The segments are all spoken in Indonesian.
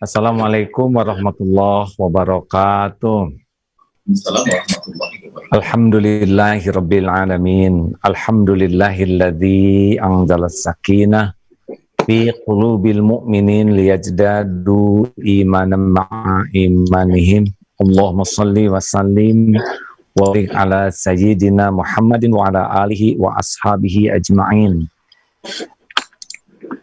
Assalamualaikum warahmatullahi wabarakatuh. Assalamualaikum warahmatullahi wabarakatuh. Alhamdulillahirabbil alamin. Alhamdulillahilladzi anzalas sakinah fi qulubil mu'minin liyajdadu imanan ma'a imanihim. Allahumma shalli wa sallim wa barik ala sayyidina Muhammadin wa ala alihi wa ashabihi ajma'in.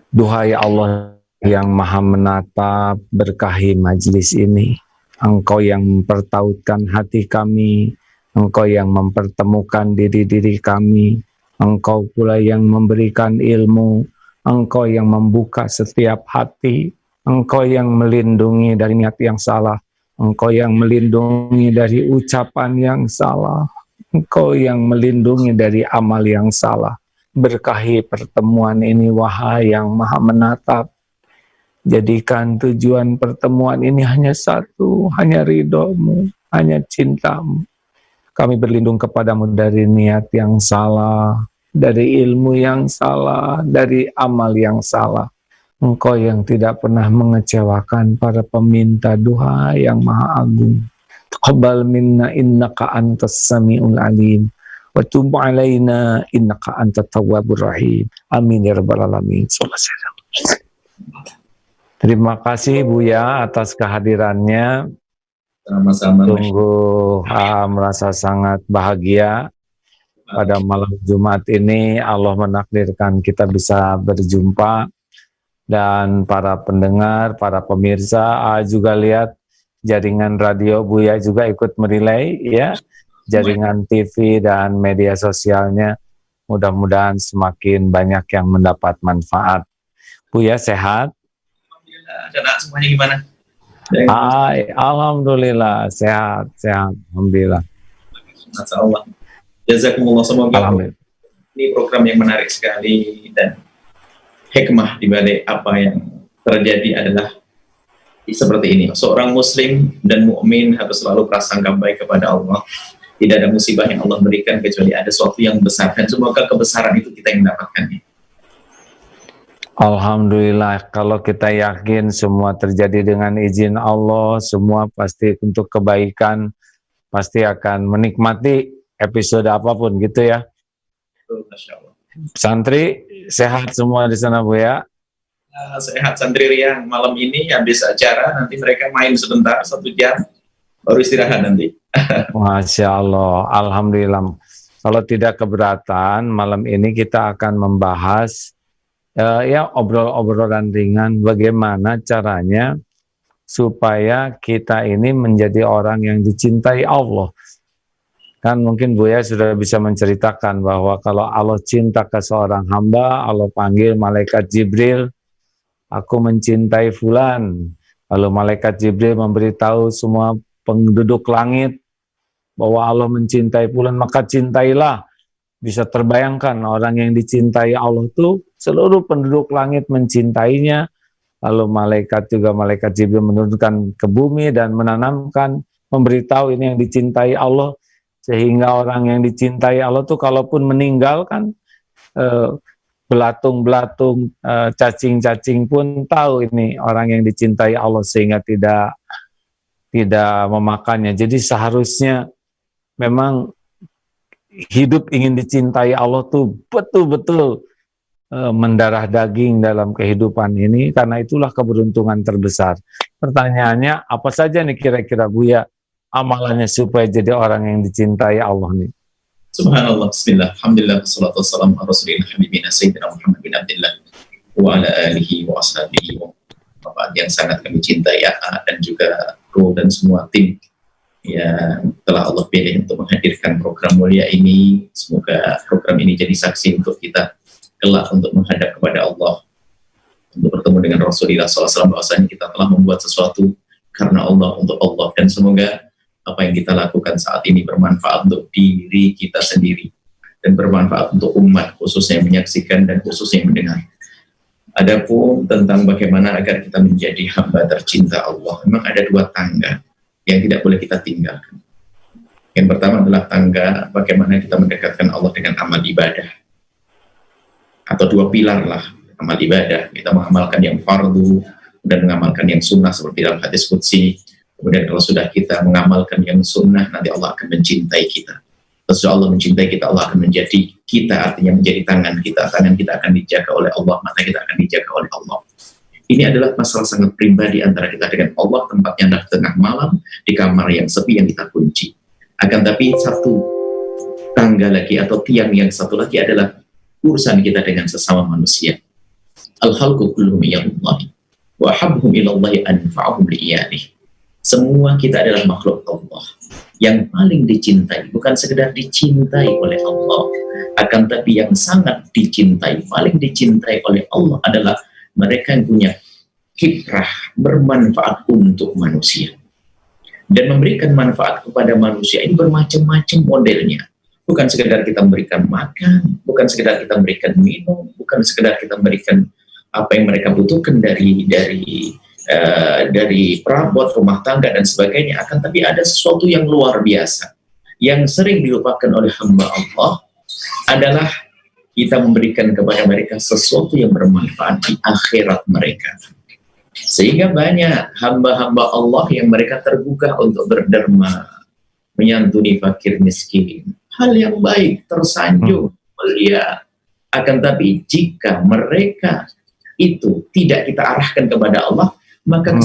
Duhai Allah yang maha menatap, berkahi majlis ini. Engkau yang mempertautkan hati kami, Engkau yang mempertemukan diri-diri kami, Engkau pula yang memberikan ilmu, Engkau yang membuka setiap hati, Engkau yang melindungi dari niat yang salah, Engkau yang melindungi dari ucapan yang salah, Engkau yang melindungi dari amal yang salah. Berkahi pertemuan ini, wahai yang maha menatap. Jadikan tujuan pertemuan ini hanya satu, hanya ridho-Mu, hanya cinta-Mu. Kami berlindung kepadamu dari niat yang salah, dari ilmu yang salah, dari amal yang salah. Engkau yang tidak pernah mengecewakan para peminta duha yang maha agung. Taqabbal minna innaka antas sami'ul alim. Wa tub alaina innaka antat tawwabur rahim. Amin ya rabbal alamin. Terima kasih Buya atas kehadirannya. Sama-sama. Sungguh merasa sangat bahagia pada malam Jumat ini. Allah menakdirkan kita bisa berjumpa, dan para pendengar, para pemirsa juga lihat jaringan radio Buya juga ikut merelay ya, jaringan TV dan media sosialnya. Mudah-mudahan semakin banyak yang mendapat manfaat. Buya sehat? Anak semuanya gimana? Alhamdulillah sehat. Alhamdulillah. Masyaallah. Jazakumullah, semoga ini program yang menarik sekali, dan hikmah di balik apa yang terjadi adalah seperti ini. Seorang muslim dan mukmin harus selalu prasangka baik kepada Allah. Tidak ada musibah yang Allah berikan kecuali ada sesuatu yang besar, dan semoga kebesaran itu kita yang mendapatkannya. Alhamdulillah, kalau kita yakin semua terjadi dengan izin Allah, semua pasti untuk kebaikan, pasti akan menikmati episode apapun gitu ya. Masya Allah. Santri sehat semua di sana Buya? Sehat santri Riang. Malam ini habis acara, nanti mereka main sebentar, 1 jam, baru istirahat nanti. Masya Allah, Alhamdulillah. Kalau tidak keberatan, malam ini kita akan membahas ya obrol-obrolan ringan, bagaimana caranya supaya kita ini menjadi orang yang dicintai Allah. Kan mungkin Buya sudah bisa menceritakan bahwa kalau Allah cinta ke seorang hamba, Allah panggil malaikat Jibril, aku mencintai fulan. Lalu malaikat Jibril memberitahu semua penduduk langit bahwa Allah mencintai fulan, maka cintailah. Bisa terbayangkan orang yang dicintai Allah itu seluruh penduduk langit mencintainya. Lalu malaikat Jibril menurunkan ke bumi dan menanamkan, memberitahu ini yang dicintai Allah, sehingga orang yang dicintai Allah tuh kalaupun meninggal kan belatung-belatung, cacing-cacing pun tahu ini orang yang dicintai Allah, sehingga tidak memakannya. Jadi seharusnya memang hidup ingin dicintai Allah tuh betul-betul mendarah daging dalam kehidupan ini, karena itulah keberuntungan terbesar. Pertanyaannya, apa saja nih kira-kira Buya amalannya supaya jadi orang yang dicintai Allah nih? Subhanallah, bismillah, alhamdulillah, wassalatu wassalamu ala rasulillah habibina sayyidina Muhammad bin Abdillah wa ala alihi wa ashabihi wa yang sangat kami cintai, dan juga kru dan semua tim yang telah Allah pilih untuk menghadirkan program mulia ini. Semoga program ini jadi saksi untuk kita kelak untuk menghadap kepada Allah, untuk bertemu dengan Rasulullah SAW, bahwasanya kita telah membuat sesuatu karena Allah, untuk Allah, dan semoga apa yang kita lakukan saat ini bermanfaat untuk diri kita sendiri dan bermanfaat untuk umat, khususnya yang menyaksikan dan khususnya yang mendengar. Adapun tentang bagaimana agar kita menjadi hamba tercinta Allah, memang ada 2 tangga yang tidak boleh kita tinggalkan. Yang pertama adalah tangga bagaimana kita mendekatkan Allah dengan amal ibadah, atau 2 pilar lah amal ibadah. Kita mengamalkan yang fardu dan mengamalkan yang sunnah seperti dalam hadis qudsi. Kemudian kalau sudah kita mengamalkan yang sunnah, nanti Allah akan mencintai kita. Setelah Allah mencintai kita, Allah akan menjadi kita, artinya menjadi tangan kita. Tangan kita akan dijaga oleh Allah, mata kita akan dijaga oleh Allah. Ini adalah masalah sangat pribadi antara kita dengan Allah, tempatnya adalah tengah malam, di kamar yang sepi yang kita kunci. Akan tapi satu tangga lagi atau tiang yang satu lagi adalah urusan kita dengan sesama manusia. Al-khalqu kulluhum iyyallahi wa habbuhum ilallahi anfa'uhum li'iyalih. Semua kita adalah makhluk Allah yang paling dicintai, bukan sekedar dicintai oleh Allah, akan tapi yang sangat dicintai, paling dicintai oleh Allah adalah mereka yang punya kiprah bermanfaat untuk manusia dan memberikan manfaat kepada manusia. Ini bermacam-macam modelnya, bukan sekedar kita memberikan makan, bukan sekedar kita memberikan minum, bukan sekedar kita memberikan apa yang mereka butuhkan dari perabot rumah tangga dan sebagainya, akan tapi ada sesuatu yang luar biasa yang sering dilupakan oleh hamba Allah adalah kita memberikan kepada mereka sesuatu yang bermanfaat di akhirat mereka. Sehingga banyak hamba-hamba Allah yang mereka tergugah untuk berderma, menyantuni fakir miskin, hal yang baik, tersanjung, mulia. Akan tapi jika mereka itu tidak kita arahkan kepada Allah, maka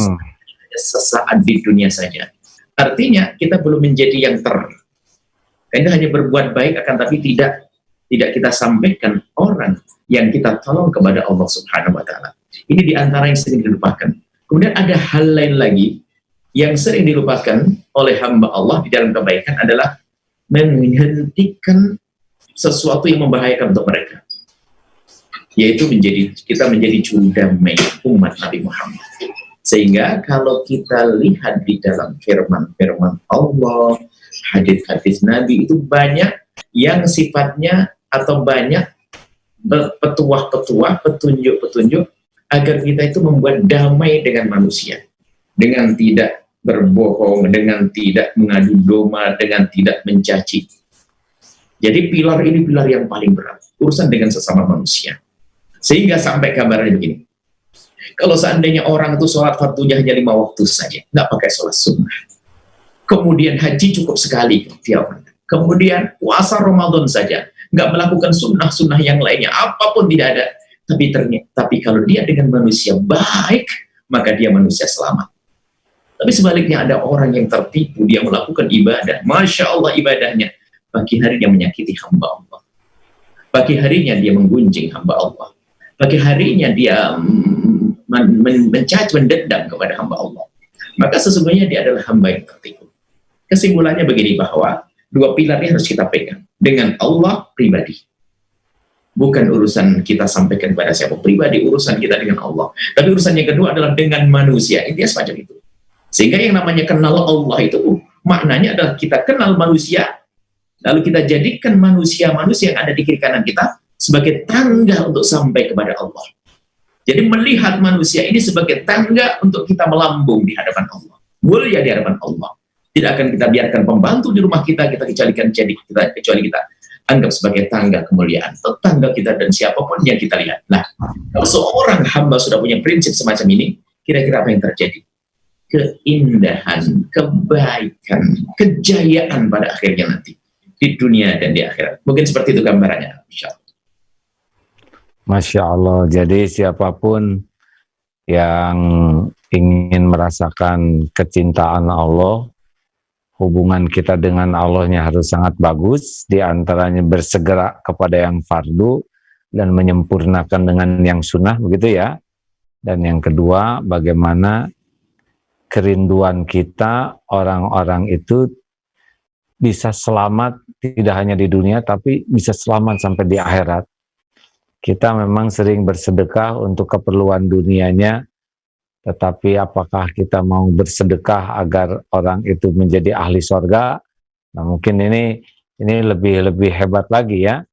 sesaat di dunia saja. Artinya kita belum menjadi yang kita hanya berbuat baik, akan tapi tidak kita sampaikan orang yang kita tolong kepada Allah Subhanahu wa Ta'ala. Ini diantara yang sering dilupakan. Kemudian ada hal lain lagi yang sering dilupakan oleh hamba Allah di dalam kebaikan adalah menghentikan sesuatu yang membahayakan untuk mereka, yaitu kita menjadi juru damai umat Nabi Muhammad. Sehingga kalau kita lihat di dalam firman-firman Allah, hadis-hadis Nabi, itu banyak yang sifatnya atau banyak petuah-petuah, petunjuk-petunjuk agar kita itu membuat damai dengan manusia, dengan tidak berbohong, dengan tidak mengadu domba, dengan tidak mencaci. Jadi pilar ini pilar yang paling berat, urusan dengan sesama manusia. Sehingga sampai kabarnya begini, kalau seandainya orang itu sholat fardunya hanya 5 waktu saja, nggak pakai sholat sunnah, kemudian haji cukup sekali kemudian puasa Ramadan saja, nggak melakukan sunnah-sunnah yang lainnya, apapun tidak ada, tapi kalau dia dengan manusia baik, maka dia manusia selamat. Tapi sebaliknya ada orang yang tertipu, dia melakukan ibadah, Masya Allah ibadahnya, pagi hari dia menyakiti hamba Allah, pagi harinya dia menggunjing hamba Allah, pagi harinya dia mencaci, mendendam kepada hamba Allah, maka sesungguhnya dia adalah hamba yang tertipu. Kesimpulannya begini, bahwa dua pilar ini harus kita pegang dengan Allah pribadi. Bukan urusan kita sampaikan kepada siapa pribadi, urusan kita dengan Allah. Tapi urusan yang kedua adalah dengan manusia. Intinya semacam itu. Sehingga yang namanya kenal Allah itu maknanya adalah kita kenal manusia, lalu kita jadikan manusia-manusia yang ada di kiri kanan kita sebagai tangga untuk sampai kepada Allah. Jadi melihat manusia ini sebagai tangga untuk kita melambung di hadapan Allah, mulia di hadapan Allah. Tidak akan kita biarkan pembantu di rumah kita kecuali kita anggap sebagai tangga kemuliaan, tetangga kita dan siapapun yang kita lihat. Nah, kalau seorang hamba sudah punya prinsip semacam ini, kira-kira apa yang terjadi? Keindahan, kebaikan, kejayaan pada akhirnya nanti di dunia dan di akhirat. Mungkin seperti itu gambarannya, insyaallah. Masya Allah. Jadi siapapun yang ingin merasakan kecintaan Allah, hubungan kita dengan Allahnya harus sangat bagus, diantaranya bersegera kepada yang fardu dan menyempurnakan dengan yang sunnah, begitu ya. Dan yang kedua, bagaimana kerinduan kita orang-orang itu bisa selamat, tidak hanya di dunia, tapi bisa selamat sampai di akhirat. Kita memang sering bersedekah untuk keperluan dunianya, tetapi apakah kita mau bersedekah agar orang itu menjadi ahli sorga? Nah, mungkin ini lebih hebat lagi ya,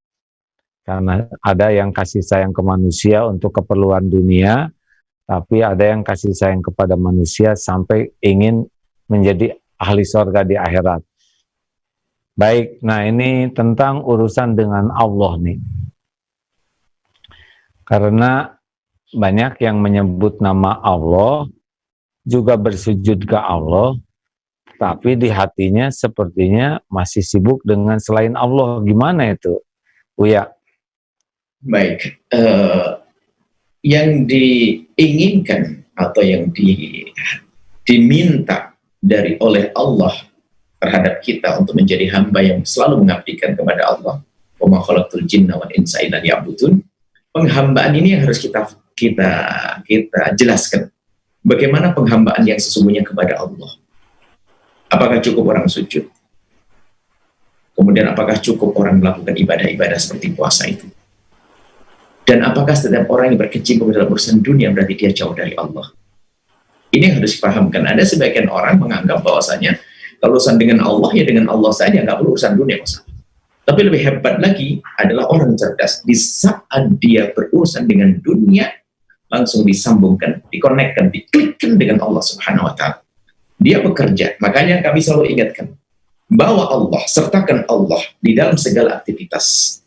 karena ada yang kasih sayang ke manusia untuk keperluan dunia, tapi ada yang kasih sayang kepada manusia sampai ingin menjadi ahli sorga di akhirat. Baik, nah ini tentang urusan dengan Allah nih. Karena banyak yang menyebut nama Allah, juga bersujud ke Allah, tapi di hatinya sepertinya masih sibuk dengan selain Allah. Gimana itu, Uya? Baik, yang diinginkan atau yang diminta oleh Allah terhadap kita untuk menjadi hamba yang selalu mengabdikan kepada Allah. Wa ma khalaqtul jinna wal insa illa liya'budun. Penghambaan ini yang harus kita jelaskan. Bagaimana penghambaan yang sesungguhnya kepada Allah? Apakah cukup orang sujud? Kemudian apakah cukup orang melakukan ibadah-ibadah seperti puasa itu? Dan apakah setiap orang yang berkecimpung dalam urusan dunia berarti dia jauh dari Allah? Ini yang harus dipahamkan. Ada sebagian orang menganggap bahwasanya kalau urusan dengan Allah, ya dengan Allah saja, nggak perlu urusan dunia. Tapi lebih hebat lagi adalah orang cerdas. Di saat dia berurusan dengan dunia, langsung disambungkan, dikonekkan, diklikkan dengan Allah Subhanahu wa Ta'ala. Dia bekerja. Makanya kami selalu ingatkan bahwa Allah, sertakan Allah di dalam segala aktivitas.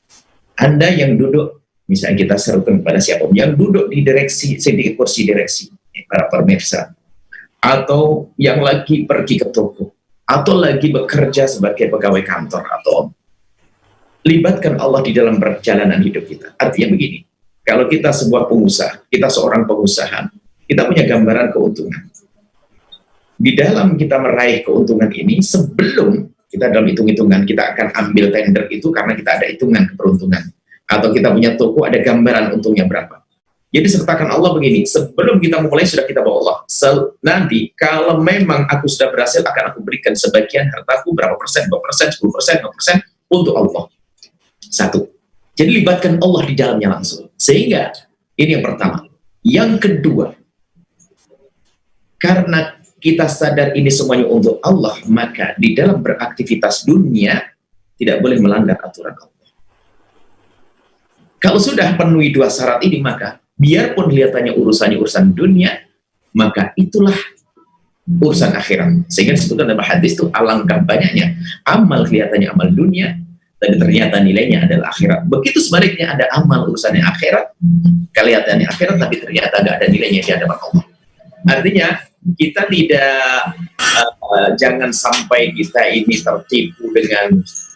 Anda yang duduk, misalnya kita serukan kepada siapa yang duduk di direksi, di kursi direksi, para pemirsa, atau yang lagi pergi ke toko, atau lagi bekerja sebagai pegawai kantor, atau libatkan Allah di dalam perjalanan hidup kita. Artinya begini, kalau kita sebuah pengusaha, kita seorang pengusaha, kita punya gambaran keuntungan. Di dalam kita meraih keuntungan ini, sebelum kita dalam hitung-hitungan, kita akan ambil tender itu karena kita ada hitungan keberuntungan. Atau kita punya toko, ada gambaran untungnya berapa. Jadi sertakan Allah begini, sebelum kita mulai sudah kita bawa Allah. Nanti kalau memang aku sudah berhasil, akan aku berikan sebagian hartaku, berapa persen, 2%, 10%, 5% untuk Allah. Satu. Jadi libatkan Allah di dalamnya langsung. Sehingga ini yang pertama. Yang kedua, karena kita sadar ini semuanya untuk Allah, maka di dalam beraktivitas dunia tidak boleh melanggar aturan Allah. Kalau sudah penuhi dua syarat ini, maka biarpun kelihatannya urusannya urusan dunia, maka itulah urusan akhirat. Sehingga disebutkan dalam hadis itu, alangkah banyaknya amal kelihatannya amal dunia, tapi ternyata nilainya adalah akhirat. Begitu sebaliknya, ada amal urusannya akhirat, kelihatannya akhirat, tapi ternyata nggak ada nilainya di hadapan Allah. Artinya kita tidak jangan sampai kita ini tertipu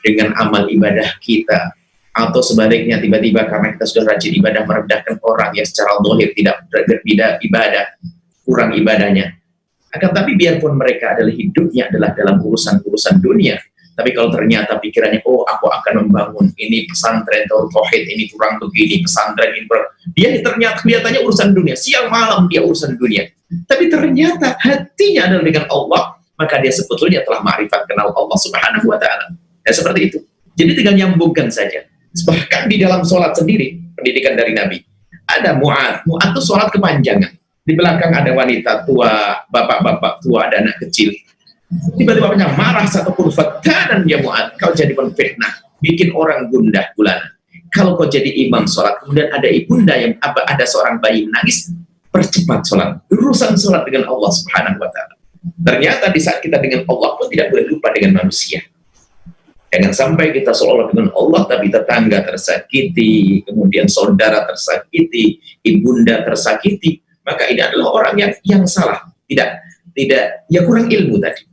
dengan amal ibadah kita, atau sebaliknya tiba-tiba karena kita sudah rajin ibadah merendahkan orang yang secara zahir tidak ibadah, kurang ibadahnya. Akan tapi biarpun mereka adalah hidupnya adalah dalam urusan dunia, tapi kalau ternyata pikirannya, oh aku akan membangun ini pesantren tauhid, ini kurang begini, pesantren ini kurang, dia ternyata kelihatannya urusan dunia, siang malam dia urusan dunia, tapi ternyata hatinya adalah dengan Allah, maka dia sebetulnya telah ma'rifat kenal Allah Subhanahu wa Ta'ala. Ya seperti itu. Jadi tinggal nyambungkan saja. Bahkan di dalam sholat sendiri, pendidikan dari Nabi, ada Mu'ad. Mu'ad itu sholat kepanjangan. Di belakang ada wanita tua, bapak-bapak tua, ada anak kecil. Tiba-tiba marah satu pun, fatanan ya Mu'ad, kau jadi penfitnah, bikin orang gundah gulana. Kalau kau jadi imam sholat, kemudian ada ibunda yang ada seorang bayi menangis, percepat sholat. Urusan sholat dengan Allah Subhanahu wa Ta'ala. Ternyata di saat kita dengan Allah pun tidak boleh lupa dengan manusia. Jangan sampai kita seolah dengan Allah, tapi tetangga tersakiti, kemudian saudara tersakiti, ibunda tersakiti, maka ini adalah orang yang salah, tidak ya kurang ilmu tadi.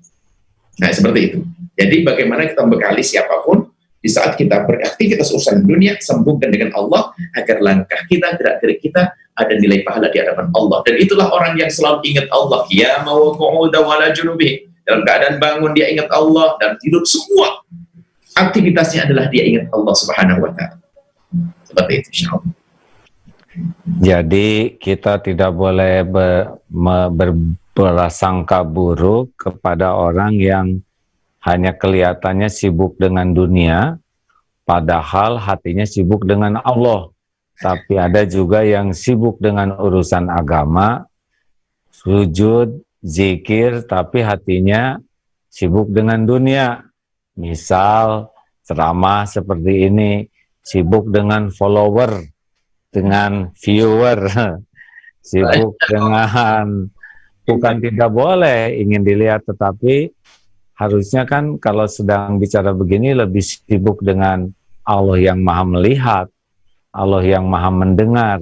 Nah seperti itu. Jadi bagaimana kita membekali siapapun di saat kita beraktivitas urusan dunia, sambungkan dengan Allah agar langkah kita, gerak-gerik kita ada nilai pahala di hadapan Allah. Dan itulah orang yang selalu ingat Allah. Ya mau qu'uda wala junubi, dalam keadaan bangun dia ingat Allah, dan tidur semua aktivitasnya adalah dia ingat Allah Subhanahu wa Ta'ala. Seperti itu insyaallah. Jadi kita tidak boleh berprasangka buruk kepada orang yang hanya kelihatannya sibuk dengan dunia, padahal hatinya sibuk dengan Allah. Tapi ada juga yang sibuk dengan urusan agama, sujud, zikir, tapi hatinya sibuk dengan dunia. Misal ceramah seperti ini, sibuk dengan follower, dengan viewer, sibuk dengan, bukan tidak boleh ingin dilihat, tetapi harusnya kan kalau sedang bicara begini lebih sibuk dengan Allah yang maha melihat, Allah yang maha mendengar,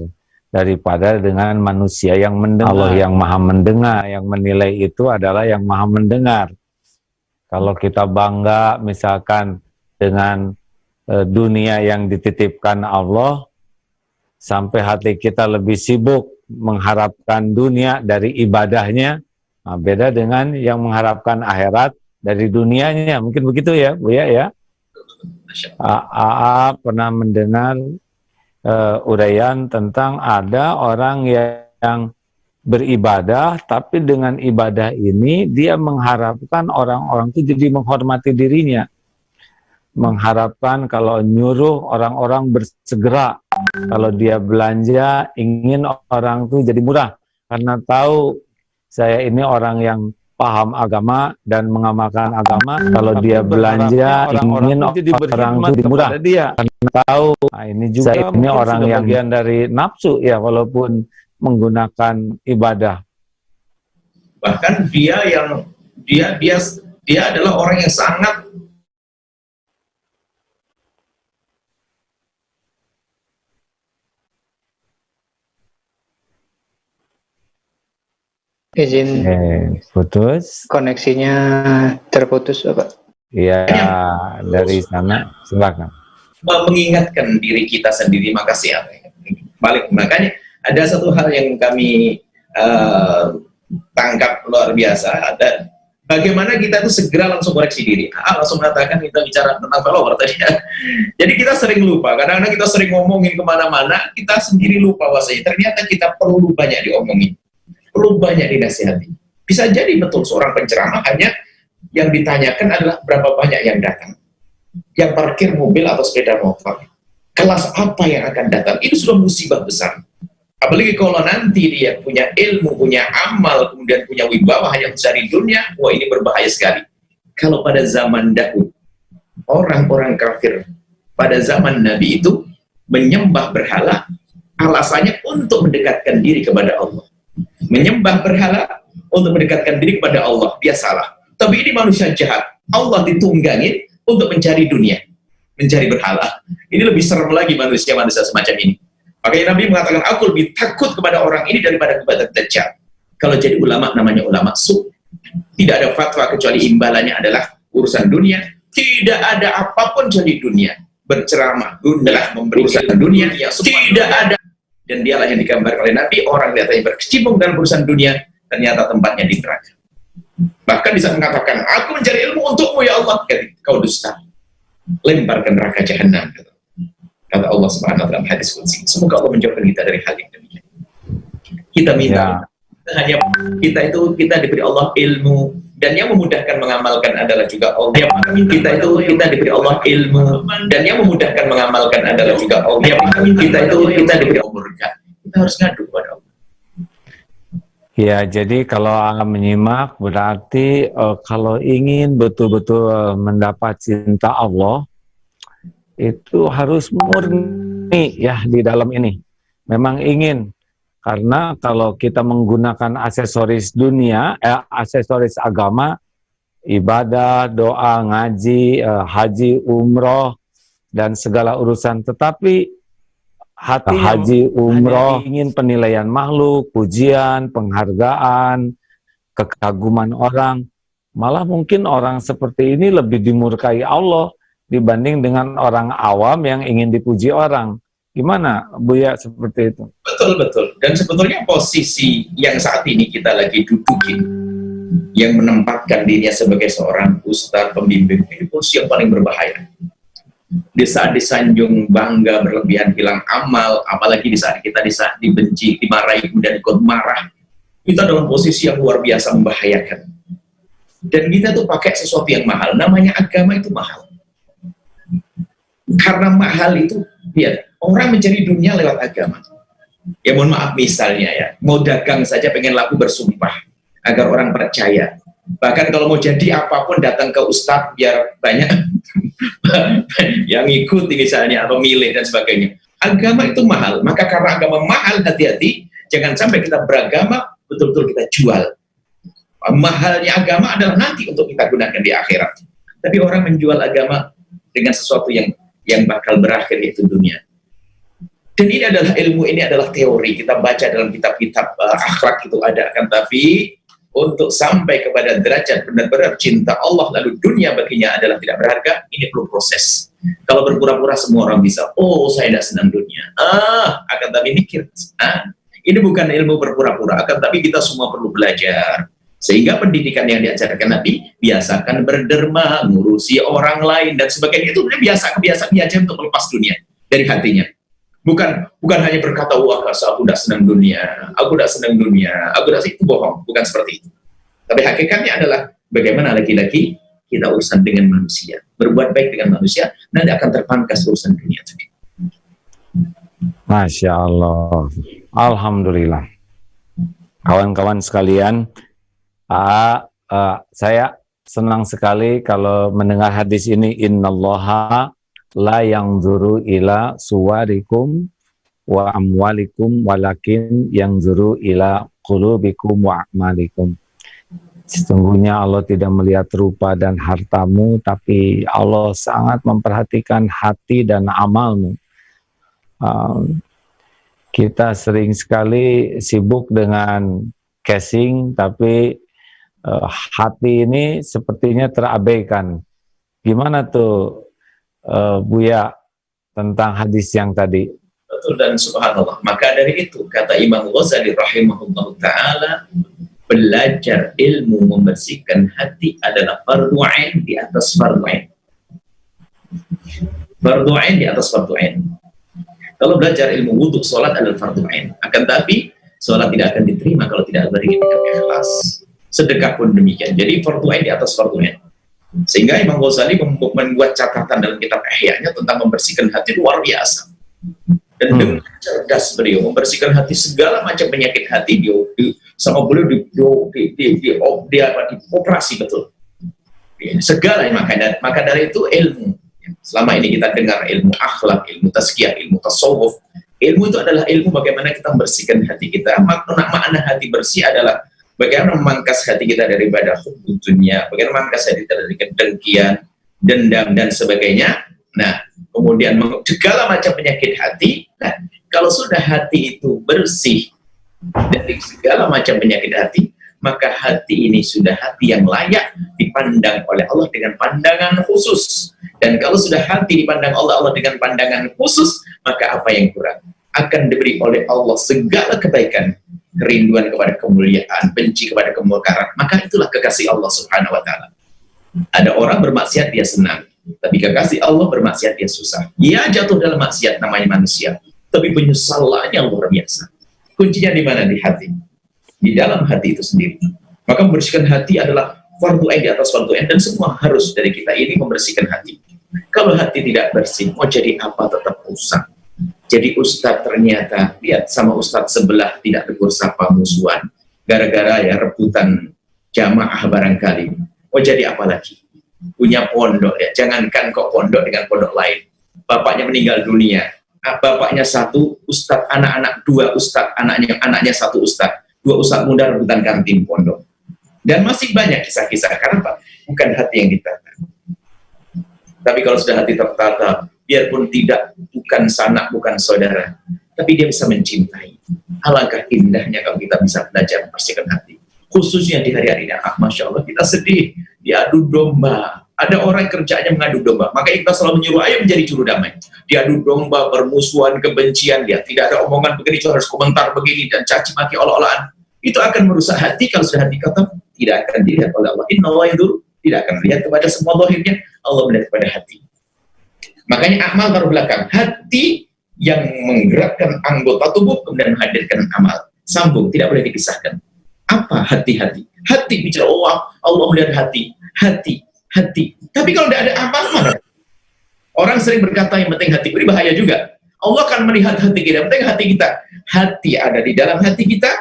daripada dengan manusia yang mendengar. Allah yang maha mendengar, yang menilai itu adalah yang maha mendengar. Kalau kita bangga misalkan dengan dunia yang dititipkan Allah, sampai hati kita lebih sibuk mengharapkan dunia dari ibadahnya, nah, beda dengan yang mengharapkan akhirat dari dunianya. Mungkin begitu ya, Buya ya. AA pernah mendengar uraian tentang ada orang yang beribadah, tapi dengan ibadah ini dia mengharapkan orang-orang itu jadi menghormati dirinya, mengharapkan kalau nyuruh orang-orang bersegera, kalau dia belanja ingin orang itu jadi murah, karena tahu saya ini orang yang paham agama dan mengamalkan agama. Kalau dia belanja ingin orang itu jadi murah dia, karena tahu nah, ini juga ini orang yang bagian dari nafsu ya, walaupun menggunakan ibadah. Bahkan dia adalah orang yang sangat izin putus, koneksinya terputus Bapak. Iya, dari sana silakan. Mengingatkan diri kita sendiri, makasih ya. Balik, makanya ada satu hal yang kami tangkap luar biasa, ada bagaimana kita itu segera langsung koreksi diri. Langsung mengatakan kita bicara tentang follower tadi. Jadi kita sering lupa, kadang-kadang kita sering ngomongin kemana-mana, kita sendiri lupa bahwasanya ternyata kita perlu banyak diomongin, perlu banyak dinasihati. Bisa jadi betul seorang penceramah hanya yang ditanyakan adalah berapa banyak yang datang, yang parkir mobil atau sepeda motor, kelas apa yang akan datang. Itu sudah musibah besar. Apalagi kalau nanti dia punya ilmu, punya amal, kemudian punya wibawa hanya mencari dunia, wah ini berbahaya sekali. Kalau pada zaman dahulu, orang-orang kafir pada zaman Nabi itu menyembah berhala, alasannya untuk mendekatkan diri kepada Allah. Menyembah berhala untuk mendekatkan diri kepada Allah, dia salah. Tapi ini manusia jahat, Allah ditunggangin untuk mencari dunia, mencari berhala. Ini lebih serem lagi manusia-manusia semacam ini. Makanya Nabi mengatakan, aku lebih takut kepada orang ini daripada kepada Dajjal. Kalau jadi ulama, namanya ulama su. Tidak ada fatwa kecuali imbalannya adalah urusan dunia. Tidak ada apapun jadi dunia. Berceramah, adalah memberi urusan dunia. Ya, tidak ada. Dan dialah yang digambar oleh Nabi, orang kelihatannya berkecimpung dalam urusan dunia, ternyata tempatnya di neraka. Bahkan bisa mengatakan, aku mencari ilmu untukmu ya Allah. Kau dusta. Lempar ke neraka jahanam. Kata Allah Subhanahu wa taala hadis qudsi. Semoga Allah menjauhkan kita dari hal yang demikian. Kita minta hanya kita diberi Allah ilmu, dan yang memudahkan mengamalkan adalah juga Allah. Kita diberi Allah ilmu, dan yang memudahkan mengamalkan adalah juga Allah. Kita diberi Allah. Kita harus ngadu kepada Allah. Ya, jadi kalau menyimak berarti kalau ingin betul-betul mendapat cinta Allah, itu harus murni ya di dalam ini. Memang ingin, karena kalau kita menggunakan aksesoris dunia, aksesoris agama, ibadah, doa, ngaji, haji, umroh, dan segala urusan, tetapi hati haji, umroh, ingin penilaian makhluk, pujian, penghargaan, kekaguman orang, malah mungkin orang seperti ini lebih dimurkai Allah dibanding dengan orang awam yang ingin dipuji orang. Gimana, Buya, seperti itu? Betul-betul. Dan sebetulnya posisi yang saat ini kita lagi dudukin, yang menempatkan dirinya sebagai seorang ustaz, pembimbing, ini posisi yang paling berbahaya. Di saat disanjung bangga, berlebihan, bilang amal, apalagi di saat kita dibenci, dimarahi, kemudian ikut marah, kita dalam posisi yang luar biasa membahayakan. Dan kita tuh pakai sesuatu yang mahal, namanya agama itu mahal. Karena mahal itu, lihat, orang mencari dunia lewat agama. Ya mohon maaf misalnya ya, mau dagang saja pengen laku bersumpah agar orang percaya. Bahkan kalau mau jadi apapun datang ke ustadz biar banyak yang ikuti misalnya atau milih dan sebagainya. Agama itu mahal, maka karena agama mahal, hati-hati, jangan sampai kita beragama betul-betul kita jual. Mahalnya agama adalah nanti untuk kita gunakan di akhirat. Tapi orang menjual agama dengan sesuatu yang bakal berakhir, yaitu dunia. Dan ini adalah ilmu, ini adalah teori, kita baca dalam kitab-kitab akhlak itu ada, kan tapi untuk sampai kepada derajat benar-benar cinta Allah lalu dunia baginya adalah tidak berharga, ini perlu proses. Kalau berpura-pura semua orang bisa, oh saya tidak senang dunia, akan tapi mikir, ini bukan ilmu berpura-pura, akan tapi kita semua perlu belajar. Sehingga pendidikan yang diajarkan Nabi, biasakan berderma, ngurusi orang lain dan sebagainya, itu kebiasaan aja untuk melepas dunia dari hatinya. Bukan hanya berkata, wah aku tidak senang dunia, aku itu bohong, bukan seperti itu. Tapi hakikatnya adalah bagaimana lagi-lagi kita urusan dengan manusia, berbuat baik dengan manusia, nanti akan terpangkas urusan dunia tadi. Masya Allah, alhamdulillah. Kawan-kawan sekalian, saya senang sekali kalau mendengar hadis ini, innallaha la yanzuru ila suwarikum wa amwalikum walakin yanzuru ila qulubikum wa a'malikum. Sesungguhnya Allah tidak melihat rupa dan hartamu, tapi Allah sangat memperhatikan hati dan amalmu. Kita sering sekali sibuk dengan casing, tapi hati ini sepertinya terabaikan. Gimana tuh Buya tentang hadis yang tadi? Betul, dan subhanallah. Maka dari itu kata Imam Ghazali rahimahullah ta'ala, belajar ilmu membersihkan hati adalah fardu ain di atas fardu ain. Fardu ain di atas fardu ain. Kalau belajar ilmu wudhu, sholat adalah fardu ain. Akan tapi sholat tidak akan diterima kalau tidak beriringan dengan ikhlas. Sedekah pun demikian. Jadi fardu ain di atas fardu ain. Sehingga Imam Ghazali membuat catatan dalam kitab Ihya-nya tentang membersihkan hati luar biasa. Dan dengan cerdas beliau membersihkan hati, segala macam penyakit hati sama beliau dioperasi betul. Segala maka dari itu ilmu. Selama ini kita dengar ilmu akhlak, ilmu tazkiyah, ilmu tasawuf. Ilmu itu adalah ilmu bagaimana kita membersihkan hati kita. Makna hati bersih adalah bagaimana memangkas hati kita daripada hubbud dunya, bagaimana memangkas hati kita dari kedengkian, dendam, dan sebagainya. Nah, kemudian segala macam penyakit hati. Nah, kalau sudah hati itu bersih dari segala macam penyakit hati, maka hati ini sudah hati yang layak dipandang oleh Allah dengan pandangan khusus. Dan kalau sudah hati dipandang Allah dengan pandangan khusus, maka apa yang kurang? Akan diberi oleh Allah segala kebaikan, kerinduan kepada kemuliaan, benci kepada kemungkaran. Maka itulah kekasih Allah Subhanahu wa Ta'ala. Ada orang bermaksiat dia senang, tapi kekasih Allah bermaksiat dia susah. Dia jatuh dalam maksiat, namanya manusia, tapi penyesalannya luar biasa. Kuncinya di mana? Di hati, di dalam hati itu sendiri. Maka membersihkan hati adalah fardu ain di atas fardu ain, dan semua harus dari kita ini membersihkan hati. Kalau hati tidak bersih, mau jadi apa tetap rusak. Jadi ustadz ternyata lihat sama ustadz sebelah tidak tegur sapa musuhan, gara-gara ya rebutan jamaah barangkali. Mau jadi apa lagi? Punya pondok ya, jangankan kok pondok dengan pondok lain. Bapaknya meninggal dunia, bapaknya satu ustadz, anak-anak dua ustadz, anaknya satu ustadz, dua ustadz muda rebutan kantin pondok. Dan masih banyak kisah-kisah, karena apa? Bukan hati yang ditata. Tapi kalau sudah hati tertata, biarpun bukan sanak, bukan saudara, tapi dia bisa mencintai. Alangkah indahnya kalau kita bisa belajar membersihkan hati. Khususnya di hari-hari ini, Masya Allah, kita sedih, diadu domba. Ada orang kerjanya mengadu domba, maka kita selalu menyuruh, ayo menjadi juru damai. Diadu domba, permusuhan, kebencian, dia tidak ada omongan begini, harus komentar begini, dan caci maki olah-olahan. Itu akan merusak hati. Kalau sudah hati kotor, tidak akan dilihat oleh Allah. Inna Allah itu tidak akan melihat kepada semua zahirnya, Allah melihat kepada hati. Makanya amal baru belakang. Hati yang menggerakkan anggota tubuh kemudian menghadirkan amal. Sambung, tidak boleh dipisahkan. Apa hati-hati? Hati bicara Allah melihat hati. Hati. Tapi kalau tidak ada amal, mana? Orang sering berkata yang penting hati. Ini bahaya juga. Allah akan melihat hati kita. Yang penting hati kita. Hati ada di dalam hati kita,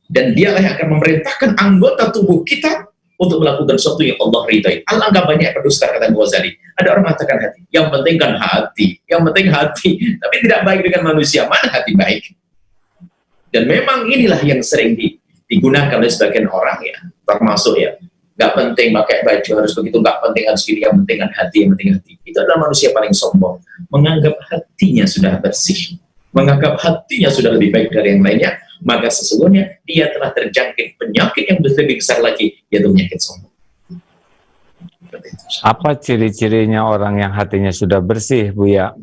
dan dialah yang akan memerintahkan anggota tubuh kita untuk melakukan sesuatu yang Allah ridai. Alangkah banyak berdusta, kata Ghazali. Ada orang mengatakan hati, yang penting kan hati, tapi tidak baik dengan manusia. Mana hati baik? Dan memang inilah yang sering digunakan oleh sebagian orang ya, termasuk ya, nggak penting pakai baju harus begitu, nggak penting harus gini, yang penting kan hati, Itu adalah manusia paling sombong, menganggap hatinya sudah bersih. menganggap hatinya sudah lebih baik dari yang lainnya, maka sesungguhnya dia telah terjangkit penyakit yang lebih besar lagi, yaitu penyakit sombong. Apa ciri-cirinya orang yang hatinya sudah bersih, Buya?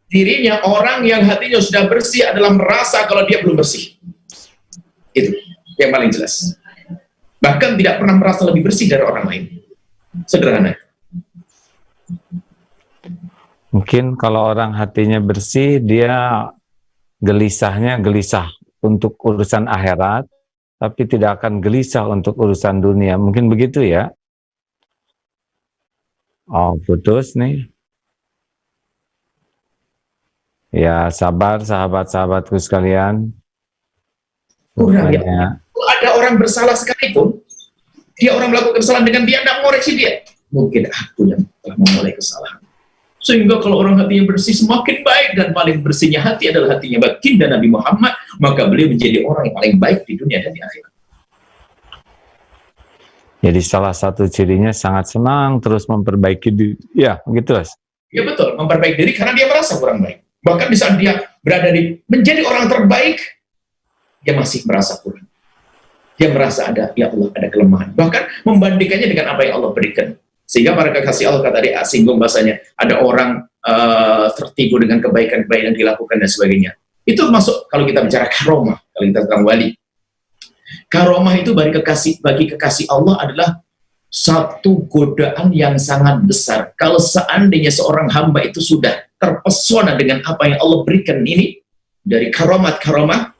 Dirinya orang yang hatinya sudah bersih adalah merasa kalau dia belum bersih. Itu yang paling jelas. Bahkan tidak pernah merasa lebih bersih dari orang lain. Sederhana. Mungkin kalau orang hatinya bersih, dia gelisahnya gelisah untuk urusan akhirat, tapi tidak akan gelisah untuk urusan dunia. Mungkin begitu ya? Oh, putus nih. Ya, sabar sahabat-sahabatku sekalian. Kurang ya. Kalau ada orang bersalah sekalipun, dia orang melakukan kesalahan dengan dia, tidak mengoreksi dia. Mungkin aku yang telah memulai kesalahan. Sehingga kalau orang hatinya bersih semakin baik, dan paling bersihnya hati adalah hatinya baginda Nabi Muhammad, maka beliau menjadi orang yang paling baik di dunia dan di akhirat. Jadi salah satu cirinya sangat senang terus memperbaiki diri. Ya, begitu, Mas. Ya betul, memperbaiki diri karena dia merasa kurang baik. Bahkan di saat dia berada di menjadi orang terbaik, dia masih merasa kurang. Dia merasa ada, ya Allah, ada kelemahan. Bahkan membandingkannya dengan apa yang Allah berikan. Sehingga para kekasih Allah, kata dia singgung bahasanya, ada orang tertipu dengan kebaikan-kebaikan yang dilakukan dan sebagainya. Itu masuk kalau kita bicara karomah, kalau kita tentang wali. Karomah itu bagi kekasih Allah adalah satu godaan yang sangat besar. Kalau seandainya seorang hamba itu sudah terpesona dengan apa yang Allah berikan ini, dari karomat-karomah,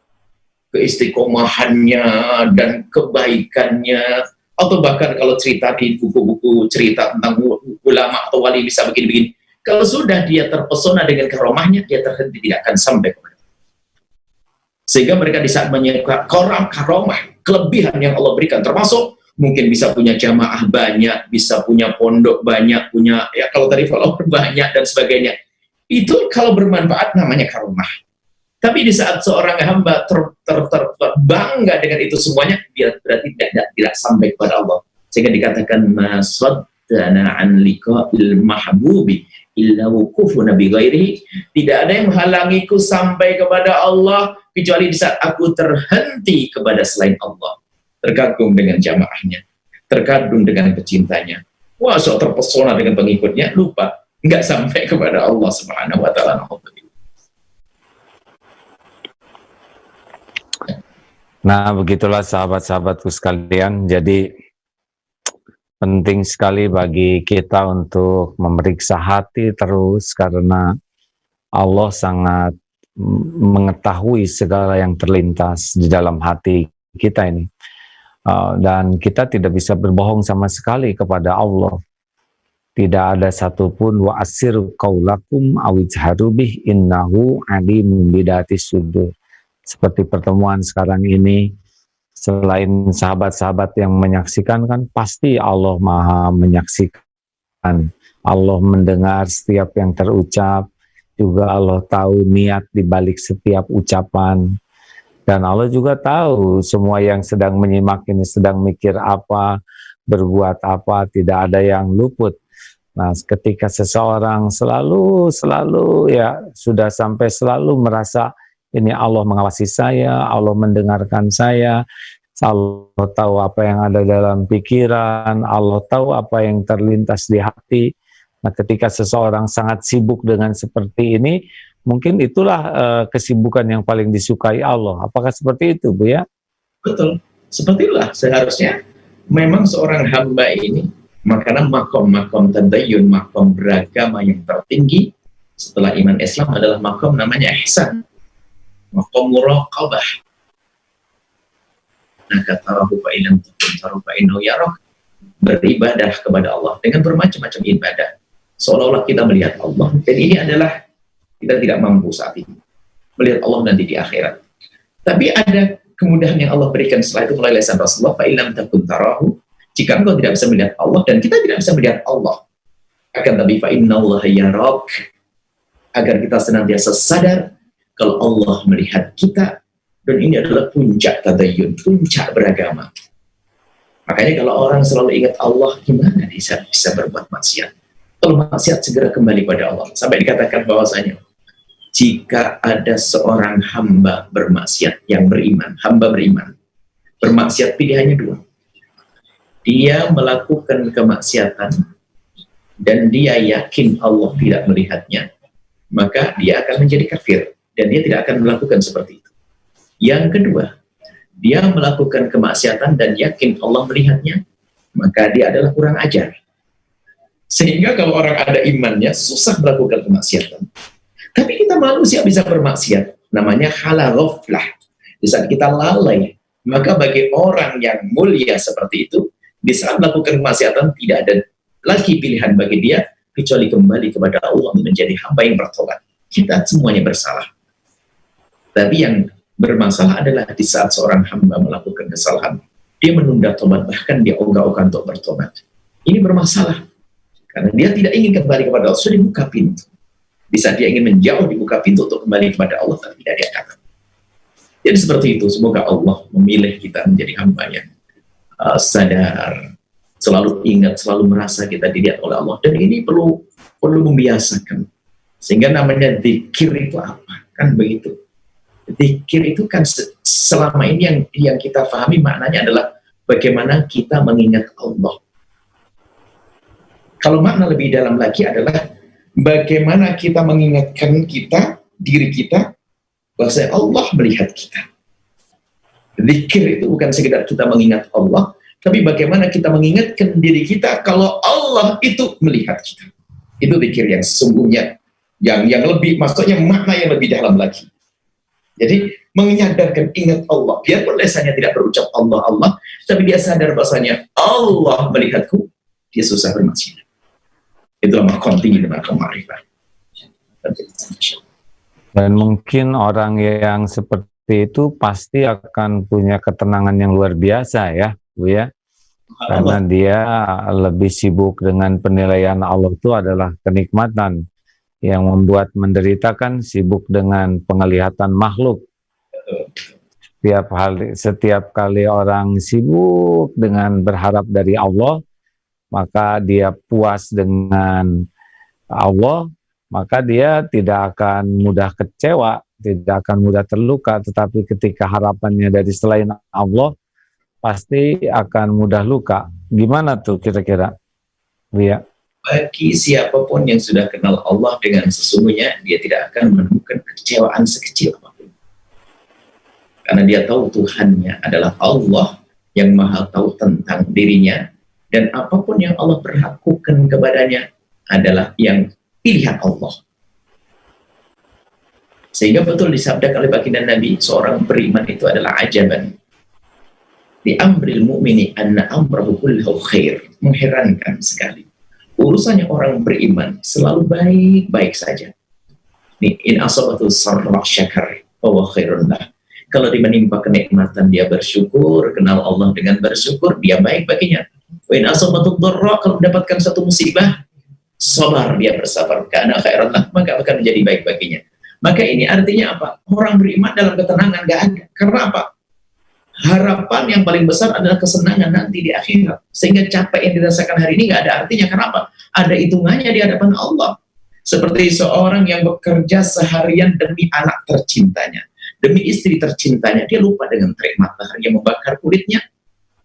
keistiqomahannya dan kebaikannya, atau bahkan kalau cerita di buku-buku cerita tentang ulama atau wali bisa begini-begini, kalau sudah dia terpesona dengan karomahnya, dia terhenti, tidak akan sampai kepada. Sehingga mereka di saat menyebut karomah, kelebihan yang Allah berikan, termasuk mungkin bisa punya jamaah banyak, bisa punya pondok banyak, punya, ya kalau tadi follower banyak dan sebagainya. Itu kalau bermanfaat namanya karomah. Tapi di saat seorang hamba terbangga dengan itu semuanya, dia berarti tidak sampai kepada Allah. Sehingga dikatakan masaddana an liqa'il mahbubi illa wuqufuna bi ghairihi, tidak ada yang menghalangiku sampai kepada Allah kecuali di saat aku terhenti kepada selain Allah, terkagum dengan jamaahnya, terkagum dengan pecintanya, wah sok terpesona dengan pengikutnya, lupa nggak sampai kepada Allah Subhanahu wa taala. Nah, begitulah sahabat-sahabatku sekalian. Jadi penting sekali bagi kita untuk memeriksa hati terus, karena Allah sangat mengetahui segala yang terlintas di dalam hati kita ini. Dan kita tidak bisa berbohong sama sekali kepada Allah. Tidak ada satupun wa asiru qaulakum awijharu bih innahu alimun bidatis sudur. Seperti pertemuan sekarang ini, selain sahabat-sahabat yang menyaksikan, kan pasti Allah Maha menyaksikan. Allah mendengar setiap yang terucap, juga Allah tahu niat di balik setiap ucapan. Dan Allah juga tahu semua yang sedang menyimak ini sedang mikir apa, berbuat apa, tidak ada yang luput. Nah, ketika seseorang selalu ya sudah sampai selalu merasa ini Allah mengawasi saya, Allah mendengarkan saya, Allah tahu apa yang ada dalam pikiran, Allah tahu apa yang terlintas di hati. Nah, ketika seseorang sangat sibuk dengan seperti ini, mungkin itulah kesibukan yang paling disukai Allah. Apakah seperti itu, Bu ya? Betul. Seperti itulah seharusnya memang seorang hamba ini, makanya makom tadayyun, makom beragama yang tertinggi setelah iman Islam adalah makom namanya ihsan, makom muraqabah. Nah, katarahu fa ilam takun taru fa innahu yarak, beribadah kepada Allah dengan bermacam-macam ibadah, seolah-olah kita melihat Allah. Dan ini adalah kita tidak mampu saat ini melihat Allah nanti di akhirat. Tapi ada kemudahan yang Allah berikan setelah itu melalui lisan Rasulullah, fa ilam takun tarahu, jika engkau tidak bisa melihat Allah, dan kita tidak bisa melihat Allah, akan tapi fa innallaha yarak, agar kita senantiasa sadar kalau Allah melihat kita. Dan ini adalah puncak tadayyun, puncak beragama. Makanya kalau orang selalu ingat Allah, gimana dia bisa berbuat maksiat? Kalau maksiat segera kembali pada Allah. Sampai dikatakan bahwasanya jika ada seorang hamba bermaksiat yang beriman, hamba beriman, bermaksiat pilihannya dua. Dia melakukan kemaksiatan dan dia yakin Allah tidak melihatnya, maka dia akan menjadi kafir dan dia tidak akan melakukan seperti itu. Yang kedua, dia melakukan kemaksiatan dan yakin Allah melihatnya, maka dia adalah kurang ajar. Sehingga kalau orang ada imannya, susah melakukan kemaksiatan. Tapi kita manusia bisa bermaksiat, namanya hala ghaflah. Di saat kita lalai, maka bagi orang yang mulia seperti itu, di saat melakukan kemaksiatan tidak ada lagi pilihan bagi dia kecuali kembali kepada Allah menjadi hamba yang bertobat. Kita semuanya bersalah. Tapi yang bermasalah adalah di saat seorang hamba melakukan kesalahan, dia menunda tobat, bahkan dia ogah-ogah untuk bertobat. Ini bermasalah karena dia tidak ingin kembali kepada Allah. Sudah dibuka pintu. Di saat dia ingin menjauh, dibuka pintu untuk kembali kepada Allah, tapi tidak dia kata. Jadi seperti itu. Semoga Allah memilih kita menjadi hamba yang sadar, selalu ingat, selalu merasa kita dilihat oleh Allah. Dan ini perlu membiasakan. Sehingga namanya zikir itu apa? Kan begitu. Zikir itu kan selama ini yang kita pahami maknanya adalah bagaimana kita mengingat Allah. Kalau makna lebih dalam lagi adalah bagaimana kita mengingatkan diri kita, bahwa Allah melihat kita. Zikir itu bukan sekedar kita mengingat Allah, tapi bagaimana kita mengingatkan diri kita kalau Allah itu melihat kita. Itu zikir yang sesungguhnya, yang lebih, maksudnya makna yang lebih dalam lagi. Jadi menyadarkan ingat Allah, biarpun lesannya tidak berucap Allah Allah, tapi dia sadar bahasanya Allah melihatku, dia susah bermaksiat. Itulah makom tinggi dan makom ma'rifah. Dan mungkin orang yang seperti itu pasti akan punya ketenangan yang luar biasa ya, Bu ya. Karena dia lebih sibuk dengan penilaian Allah itu adalah kenikmatan. Yang membuat menderita kan sibuk dengan penglihatan makhluk. Setiap kali orang sibuk dengan berharap dari Allah, maka dia puas dengan Allah, maka dia tidak akan mudah kecewa, tidak akan mudah terluka. Tetapi ketika harapannya dari selain Allah, pasti akan mudah luka. Gimana tuh kira-kira? Ya. Bagi siapapun yang sudah kenal Allah dengan sesungguhnya, dia tidak akan menemukan kecewaan sekecil apapun. Karena dia tahu Tuhannya adalah Allah yang maha tahu tentang dirinya, dan apapun yang Allah berlakukan kepadanya adalah yang pilihan Allah. Sehingga betul disabdakan oleh baginda Nabi, seorang beriman itu adalah ajaban. Di amril mu'mini anna amrahu kullahu khair. Mengherankan sekali. Urusannya orang beriman selalu baik-baik saja. In asabatu sarra syakar wa khairun lah. Kalau dia menimpa kenikmatan, dia bersyukur, kenal Allah dengan bersyukur, dia baik baginya. In asabatu dharra, kalau mendapatkan satu musibah, sabar, dia bersabar, karena khairan lah, maka akan menjadi baik baginya. Maka ini artinya apa? Orang beriman dalam ketenangan gak ada. Karena apa? Harapan yang paling besar adalah kesenangan nanti di akhirat. Sehingga capek yang dirasakan hari ini gak ada artinya. Kenapa? Ada hitungannya di hadapan Allah. Seperti seorang yang bekerja seharian demi anak tercintanya, demi istri tercintanya, dia lupa dengan terik matahari yang membakar kulitnya.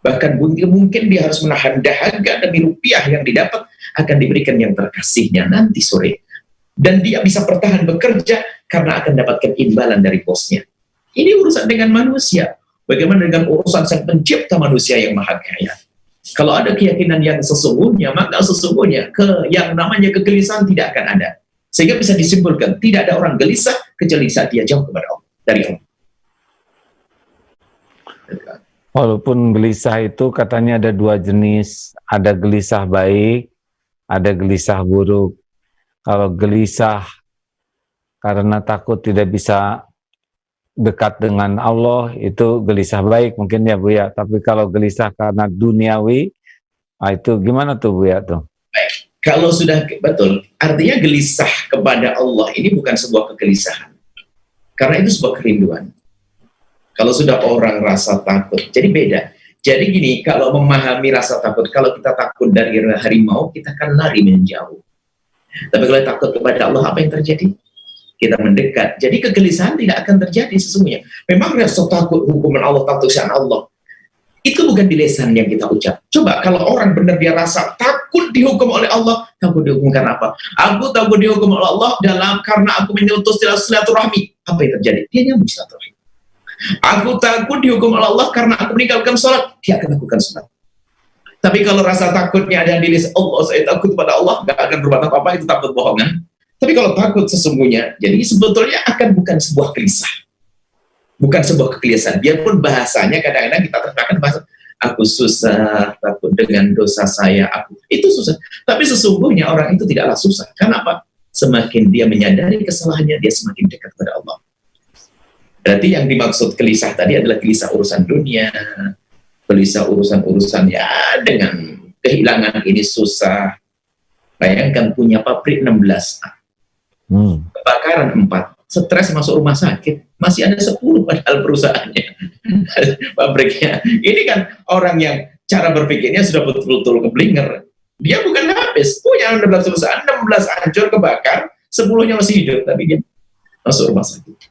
Bahkan mungkin dia harus menahan dahaga demi rupiah yang didapat akan diberikan yang terkasihnya nanti sore. Dan dia bisa bertahan bekerja karena akan dapatkan imbalan dari bosnya. Ini urusan dengan manusia. Bagaimana dengan urusan sang pencipta manusia yang maha kaya? Kalau ada keyakinan yang sesungguhnya, maka sesungguhnya yang namanya kegelisahan tidak akan ada. Sehingga bisa disimpulkan, tidak ada orang gelisah kecuali saat dia jauh kepada Allah, dari Allah. Walaupun gelisah itu katanya ada dua jenis, ada gelisah baik, ada gelisah buruk. Kalau gelisah karena takut tidak bisa dekat dengan Allah, itu gelisah baik mungkin ya Bu ya. Tapi kalau gelisah karena duniawi, itu gimana tuh Bu ya tuh? Baik, kalau sudah betul, artinya gelisah kepada Allah ini bukan sebuah kegelisahan, karena itu sebuah kerinduan. Kalau sudah orang rasa takut, jadi beda. Jadi gini, kalau memahami rasa takut, kalau kita takut dari harimau, kita akan lari menjauh. Tapi kalau takut kepada Allah, apa yang terjadi? kita mendekat. Jadi kegelisahan tidak akan terjadi sesungguhnya. Memang rasa takut hukuman Allah, takut siksaan Allah, itu bukan di lisan yang kita ucap. Coba kalau orang benar dia rasa takut dihukum oleh Allah, takut dihukum karena apa? Aku takut dihukum oleh Allah karena aku menyentuh silaturahmi. Apa yang terjadi? Dia nyambung silaturahmi. Aku takut dihukum oleh Allah karena aku meninggalkan sholat. Dia akan lakukan sholat. Tapi kalau rasa takutnya ada di lisan Allah, saya takut pada Allah, gak akan berbuat apa-apa, itu takut bohongan. Tapi kalau takut sesungguhnya, jadi sebetulnya akan bukan sebuah gelisah. Bukan sebuah kegelisahan, biarpun bahasanya kadang-kadang kita terjemahkan bahasa aku susah, takut dengan dosa saya, itu susah. Tapi sesungguhnya orang itu tidaklah susah. Karena apa? Semakin dia menyadari kesalahannya, dia semakin dekat kepada Allah. Berarti yang dimaksud gelisah tadi adalah gelisah urusan dunia, gelisah urusan-urusan ya dengan kehilangan ini susah. Bayangkan punya pabrik 16, kebakaran 4. Stres masuk rumah sakit, masih ada 10 padahal perusahaannya, pabriknya. Ini kan orang yang cara berpikirnya sudah betul-betul keblinger. Dia bukan habis, punya 16 perusahaan, 16 hancur, kebakar, 10-nya masih hidup, tapi dia masuk rumah sakit.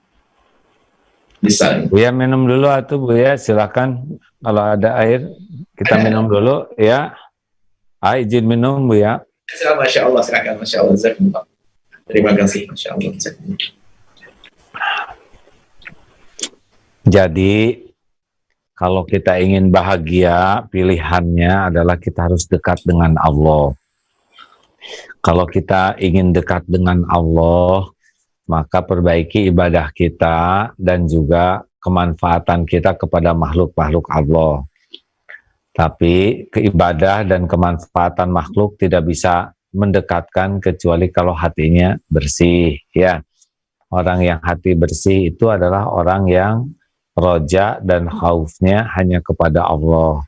Misalnya. Bu ya, minum dulu atuh Bu ya, silakan. Kalau ada air, kita minum dulu ya. Izin minum Bu ya. Masya Allah, silakan. Masya Allah, Zakumullah. Terima kasih, Masya Allah. Jadi kalau kita ingin bahagia, pilihannya adalah kita harus dekat dengan Allah. Kalau kita ingin dekat dengan Allah, maka perbaiki ibadah kita dan juga kemanfaatan kita kepada makhluk-makhluk Allah. Tapi keibadah dan kemanfaatan makhluk tidak bisa mendekatkan kecuali kalau hatinya bersih, ya. Orang yang hati bersih itu adalah orang yang roja dan khaufnya hanya kepada Allah.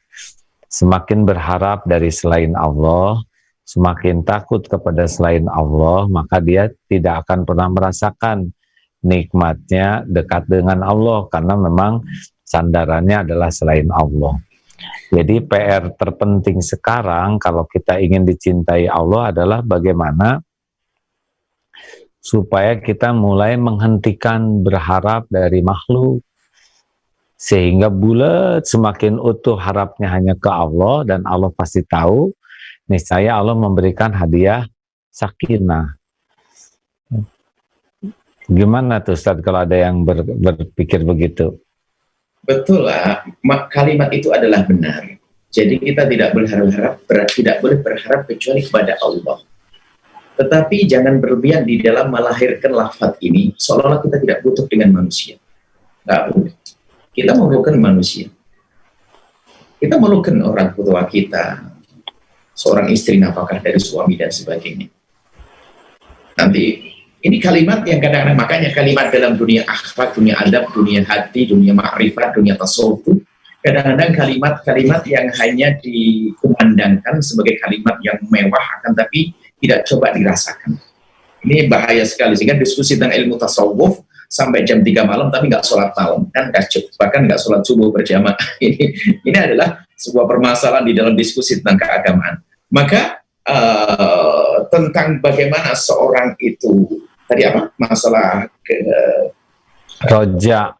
Semakin berharap dari selain Allah, semakin takut kepada selain Allah, maka dia tidak akan pernah merasakan nikmatnya dekat dengan Allah, karena memang sandarannya adalah selain Allah. Jadi PR terpenting sekarang kalau kita ingin dicintai Allah adalah bagaimana supaya kita mulai menghentikan berharap dari makhluk, sehingga bulat semakin utuh harapnya hanya ke Allah, dan Allah pasti tahu, niscaya Allah memberikan hadiah sakinah. Gimana tuh Ustaz kalau ada yang berpikir begitu? Betul lah, kalimat itu adalah benar. Jadi kita tidak boleh berharap kecuali kepada Allah. Tetapi jangan berlebihan di dalam melahirkan lafaz ini seolah-olah kita tidak butuh dengan manusia. Nggak boleh. Kita memerlukan manusia. Kita memerlukan orang tua kita, seorang istri nafkah dari suami dan sebagainya. Nanti ini kalimat yang kadang-kadang, makanya kalimat dalam dunia akhlak, dunia adab, dunia hati, dunia ma'rifat, dunia tasawuf, kadang-kadang kalimat-kalimat yang hanya dikumandangkan sebagai kalimat yang mewah, akan tapi tidak coba dirasakan. Ini bahaya sekali, sehingga diskusi tentang ilmu tasawuf sampai jam 3 malam tapi nggak sholat malam, kan bahkan nggak sholat subuh berjamaah. Ini adalah sebuah permasalahan di dalam diskusi tentang keagamaan. Maka tentang bagaimana seorang itu tadi apa masalah roja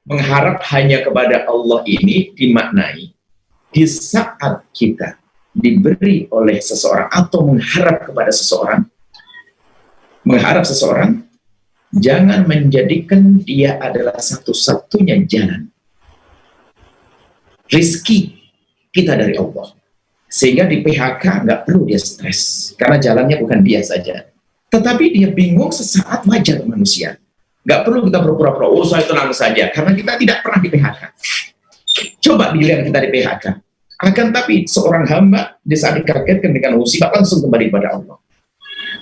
mengharap hanya kepada Allah ini dimaknai di saat kita diberi oleh seseorang atau mengharap kepada seseorang, jangan menjadikan dia adalah satu-satunya jalan rizki kita dari Allah, sehingga di PHK nggak perlu dia stres karena jalannya bukan dia saja, tetapi dia bingung sesaat, wajar manusia. Nggak perlu kita berpura-pura, oh saya tenang saja, karena kita tidak pernah di PHK. Coba dilihat kita di PHK. Akan tapi seorang hamba di saat dikagetkan dengan musibah langsung kembali kepada Allah.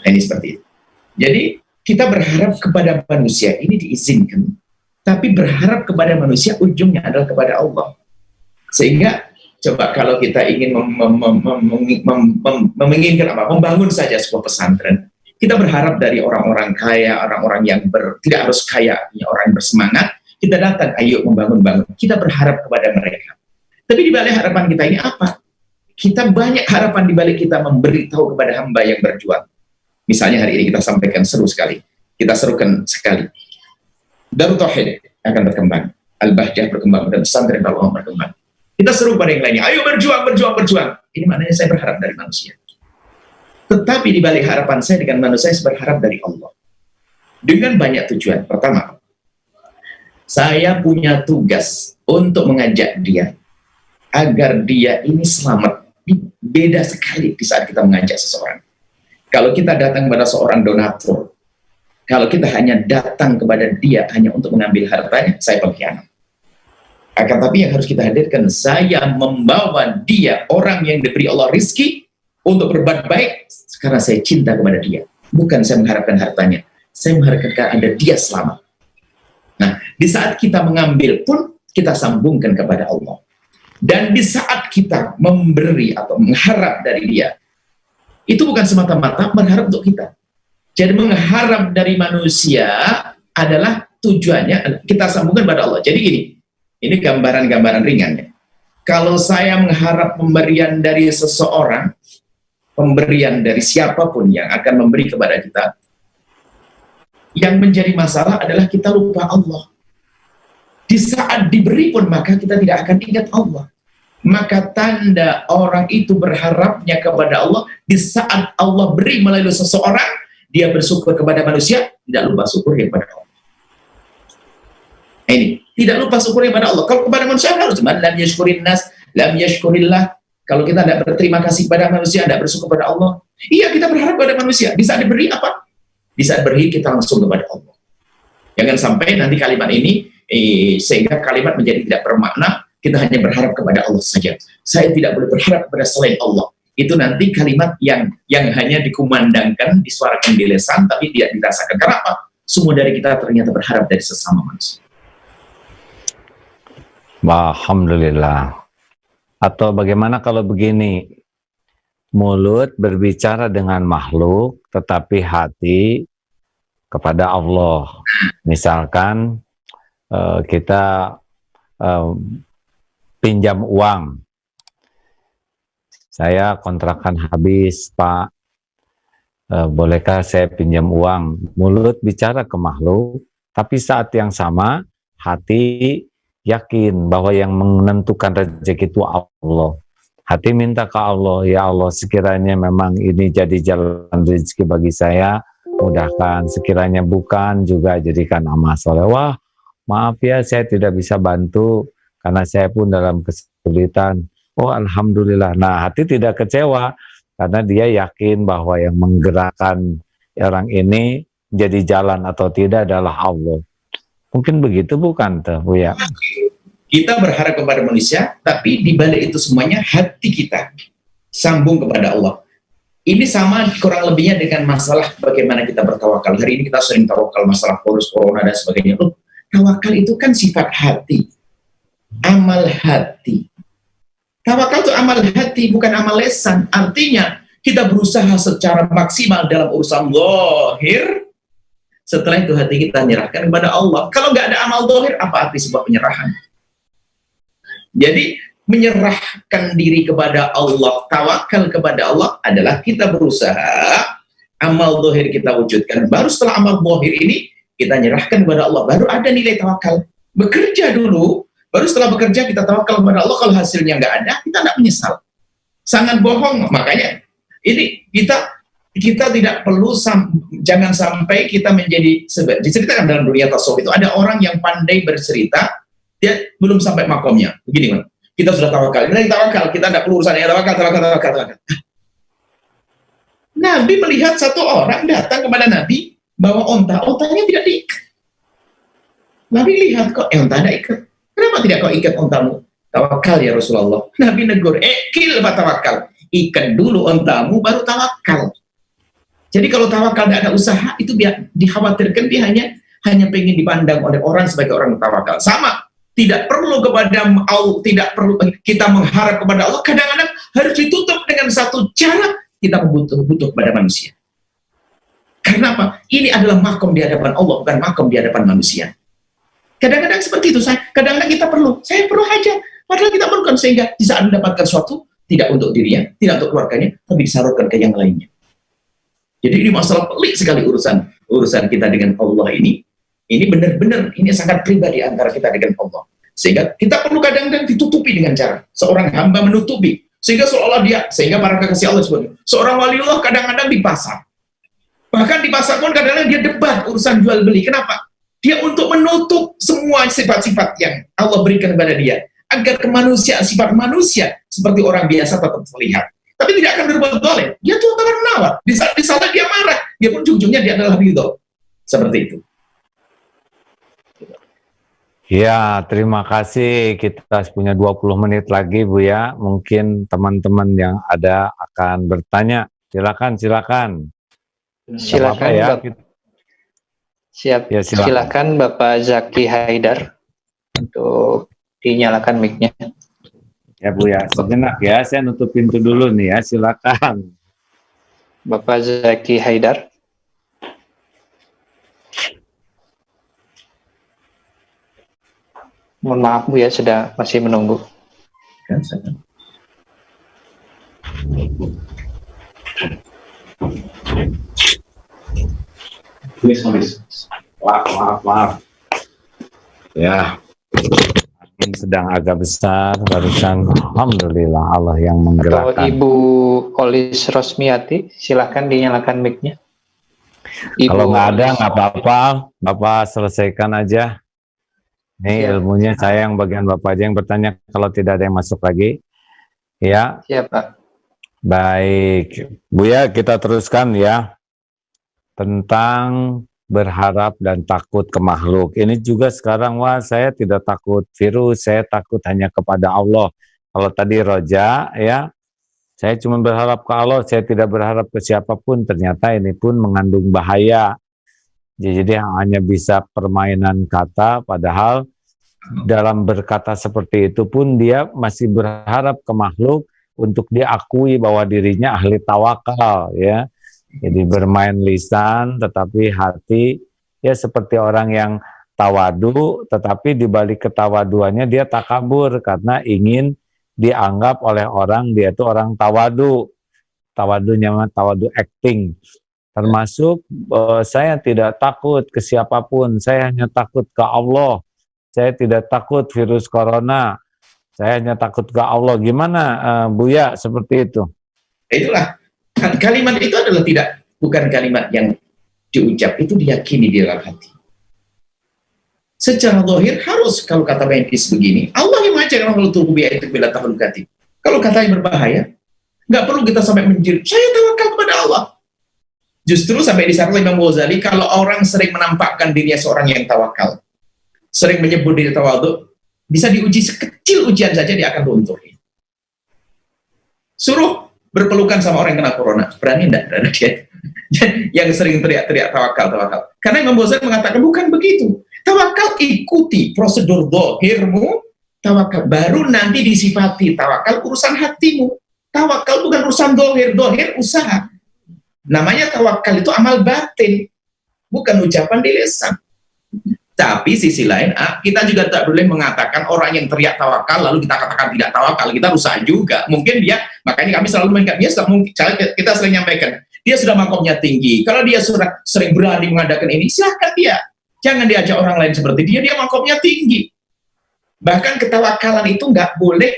Nah, ini seperti itu. Jadi kita berharap kepada manusia ini diizinkan, tapi berharap kepada manusia ujungnya adalah kepada Allah. Sehingga coba kalau kita ingin menginginkan apa, membangun saja sebuah pesantren, kita berharap dari orang-orang kaya, orang-orang yang tidak harus kaya, orang yang bersemangat, kita datang, ayo membangun. Kita berharap kepada mereka. Tapi di balik harapan kita ini apa? Kita banyak harapan di balik kita memberitahu kepada hamba yang berjuang. Misalnya hari ini kita sampaikan seru sekali, kita serukan sekali. Darut Tauhid akan berkembang, Al-Bahjah berkembang, dan pesantren Al-Ulama berkembang. Kita seru pada yang lainnya, ayo berjuang, berjuang, berjuang. Ini maknanya saya berharap dari manusia. Tetapi di balik harapan saya dengan manusia, saya berharap dari Allah. Dengan banyak tujuan. Pertama, saya punya tugas untuk mengajak dia agar dia ini selamat. Beda sekali di saat kita mengajak seseorang. Kalau kita datang kepada seorang donatur, kalau kita hanya datang kepada dia hanya untuk mengambil hartanya, saya pengkhianat. Akan tapi yang harus kita hadirkan, saya membawa dia, orang yang diberi Allah rizki, untuk berbuat baik, karena saya cinta kepada dia. Bukan saya mengharapkan hartanya, saya mengharapkan ada dia selamat. Nah, di saat kita mengambil pun, kita sambungkan kepada Allah. Dan di saat kita memberi atau mengharap dari dia, itu bukan semata-mata berharap untuk kita. Jadi mengharap dari manusia adalah tujuannya, kita sambungkan pada Allah. Jadi gini, ini gambaran-gambaran ringannya. Kalau saya mengharap pemberian dari seseorang, pemberian dari siapapun yang akan memberi kepada kita, yang menjadi masalah adalah kita lupa Allah. Di saat diberi pun maka kita tidak akan ingat Allah. Maka tanda orang itu berharapnya kepada Allah, di saat Allah beri melalui seseorang, dia bersyukur kepada manusia, tidak lupa syukur kepada Allah. Ini, tidak lupa syukur kepada Allah. Kalau kepada manusia harus, man lam yashkurin nas, lam yashkurillah. Kalau kita tidak berterima kasih kepada manusia, tidak bersyukur kepada Allah, iya kita berharap kepada manusia. Di saat diberi apa? Di saat beri kita langsung kepada Allah. Jangan sampai nanti kalimat ini sehingga kalimat menjadi tidak bermakna, kita hanya berharap kepada Allah saja. Saya tidak boleh berharap kepada selain Allah. Itu nanti kalimat yang hanya dikumandangkan, disuarakan di lisan, tapi tidak dirasakan. Karena apa? Semua dari kita ternyata berharap dari sesama manusia. Alhamdulillah. Atau bagaimana kalau begini, mulut berbicara dengan makhluk, tetapi hati kepada Allah. Misalkan kita pinjam uang, saya kontrakan habis, Pak, bolehkah saya pinjam uang? Mulut bicara ke makhluk, tapi saat yang sama hati yakin bahwa yang menentukan rezeki itu Allah. Hati minta ke Allah, ya Allah, sekiranya memang ini jadi jalan rezeki bagi saya, mudahkan. Sekiranya bukan, juga jadikan amal soleh. Wah, maaf ya, saya tidak bisa bantu karena saya pun dalam kesulitan. Oh, alhamdulillah. Nah, hati tidak kecewa karena dia yakin bahwa yang menggerakkan orang ini jadi jalan atau tidak adalah Allah. Mungkin begitu bukan, Bu ya? Kita berharap kepada manusia, tapi di balik itu semuanya hati kita sambung kepada Allah. Ini sama kurang lebihnya dengan masalah bagaimana kita bertawakal. Hari ini kita sering tawakal masalah virus corona dan sebagainya. Loh, tawakal itu kan sifat hati, amal hati. Tawakal itu amal hati, bukan amal lesan. Artinya kita berusaha secara maksimal dalam urusan zahir. Setelah itu hati kita menyerahkan kepada Allah. Kalau nggak ada amal zahir, apa arti sebuah penyerahan? Jadi menyerahkan diri kepada Allah, tawakal kepada Allah adalah kita berusaha amal zahir kita wujudkan. Baru setelah amal zahir ini kita menyerahkan kepada Allah, baru ada nilai tawakal. Bekerja dulu, baru setelah bekerja kita tawakal kepada Allah. Kalau hasilnya nggak ada, kita nggak menyesal. Sangat bohong. Makanya ini kita tidak perlu jangan sampai kita menjadi diceritakan dalam dunia tasawuf itu ada orang yang pandai bercerita, dia belum sampai makomnya. Begini, man. Kita sudah tawakal. Kita tawakal, kita tidak perlu urusan yang tawakal. Nabi melihat satu orang datang kepada Nabi bawa ontanya tidak diikat. Nabi lihat kok onta ada ikat. Kenapa tidak kau ikat ontamu? Tawakal ya Rasulullah. Nabi negur, kil tawakal. Ikat dulu ontamu baru tawakal. Jadi kalau tawakal tidak ada usaha, itu dikhawatirkan dia hanya pengen dipandang oleh orang sebagai orang tawakal. Sama, tidak perlu kepada Allah, tidak perlu kita mengharap kepada Allah. Kadang-kadang harus ditutup dengan satu cara, kita butuh kepada manusia. Karena apa? Ini adalah makom di hadapan Allah, bukan makom di hadapan manusia. Kadang-kadang seperti itu, kadang-kadang kita perlu, saya perlu aja, padahal kita perlukan, sehingga di saat mendapatkan sesuatu, tidak untuk dirinya, tidak untuk keluarganya, tapi disalurkan ke yang lainnya. Jadi ini masalah pelik sekali urusan kita dengan Allah ini. Ini benar-benar ini sangat pribadi antara kita dengan Allah. Sehingga kita perlu kadang-kadang ditutupi dengan cara seorang hamba menutupi. Sehingga seolah dia, sehingga para kekasih Allah sebutnya, seorang waliullah kadang-kadang di pasar. Bahkan di pasar pun kadang-kadang dia debat urusan jual beli. Kenapa? Dia untuk menutup semua sifat-sifat yang Allah berikan kepada dia. Agar kemanusiaan, sifat manusia seperti orang biasa tetap terlihat. Tapi tidak akan berbuat zalim. Dia tuh tawar menawar. Di saat dia marah, dia pun ujung-ujungnya dia adalah ridho. Seperti itu. Ya, terima kasih. Kita punya 20 menit lagi, Bu ya. Mungkin teman-teman yang ada akan bertanya. Silakan. Silakan, ya. Siap. Ya, silakan Bapak Zaki Haidar untuk dinyalakan mic-nya. Ya Bu ya, sejenak ya. Saya nutup pintu dulu nih ya. Silakan. Bapak Zaki Haidar. Mohon maaf Bu ya, masih menunggu. Maaf. Ya, angin sedang agak besar barusan. Alhamdulillah Allah yang menggerakkan. Atau Ibu Olis Rosmiati, silakan dinyalakan mic-nya. Kalau nggak ada nggak apa-apa, Bapak selesaikan aja. Ini ilmunya saya yang bagian Bapak aja yang bertanya kalau tidak ada yang masuk lagi. Ya. Siap Pak. Baik, Bu ya, kita teruskan ya tentang berharap dan takut ke makhluk. Ini juga sekarang, wah saya tidak takut virus, saya takut hanya kepada Allah. Kalau tadi Roja ya, saya cuma berharap ke Allah, saya tidak berharap ke siapapun. Ternyata ini pun mengandung bahaya. Jadi hanya bisa permainan kata, padahal dalam berkata seperti itu pun dia masih berharap ke makhluk untuk diakui bahwa dirinya ahli tawakal ya. Jadi bermain lisan tetapi hati ya seperti orang yang tawadu, tetapi di balik ketawaduannya dia takabur karena ingin dianggap oleh orang dia itu orang tawadu. Tawadunya tawadu acting. Termasuk saya tidak takut ke siapapun, saya hanya takut ke Allah. Saya tidak takut virus corona, saya hanya takut ke Allah. Gimana Buya seperti itu? Itulah kalimat itu adalah bukan kalimat yang diucap, itu diyakini di dalam hati. Secara zahir harus, kalau kata medis begini, Allah yang mengajarkan kalau rububiyah itu bila tahlukati. Kalau katanya berbahaya, nggak perlu kita sampai menjerit, saya tawakal kepada Allah. Justru sampai di sana Imam Ghazali, kalau orang sering menampakkan dirinya seorang yang tawakal, sering menyebut diri tawadu, bisa diuji sekecil ujian saja dia akan runtuh. Suruh berpelukan sama orang yang kena corona, berani enggak? Berani dia yang sering teriak-teriak tawakal. Karena Imam Ghazali mengatakan bukan begitu. Tawakal ikuti prosedur dohirmu, tawakal baru nanti disifati tawakal urusan hatimu. Tawakal bukan urusan dohir usaha. Namanya tawakal itu amal batin, bukan ucapan di lisan. Tapi sisi lain, kita juga tak boleh mengatakan orang yang teriak tawakal lalu kita katakan tidak tawakal, kita rusak juga. Mungkin dia, makanya kami selalu mengingat dia kita sering nyampaikan, dia sudah makomnya tinggi. Kalau dia sudah sering berani mengadakan ini, silahkan dia. Jangan diajak orang lain seperti dia makomnya tinggi. Bahkan ketawakalan itu nggak boleh,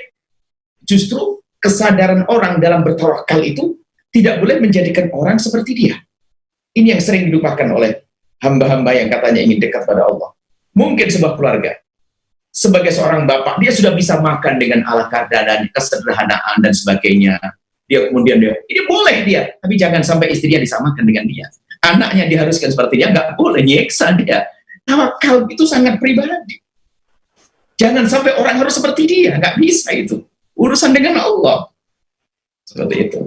justru kesadaran orang dalam bertawakal itu tidak boleh menjadikan orang seperti dia. Ini yang sering dilupakan oleh hamba-hamba yang katanya ingin dekat pada Allah. Mungkin sebuah keluarga, sebagai seorang bapak, dia sudah bisa makan dengan ala kadar, kesederhanaan dan sebagainya. Dia kemudian ini boleh dia, tapi jangan sampai istrinya disamakan dengan dia. Anaknya diharuskan seperti dia, nggak boleh nyeksa dia. Tawakal itu sangat pribadi. Jangan sampai orang harus seperti dia, nggak bisa itu. Urusan dengan Allah. Seperti itu.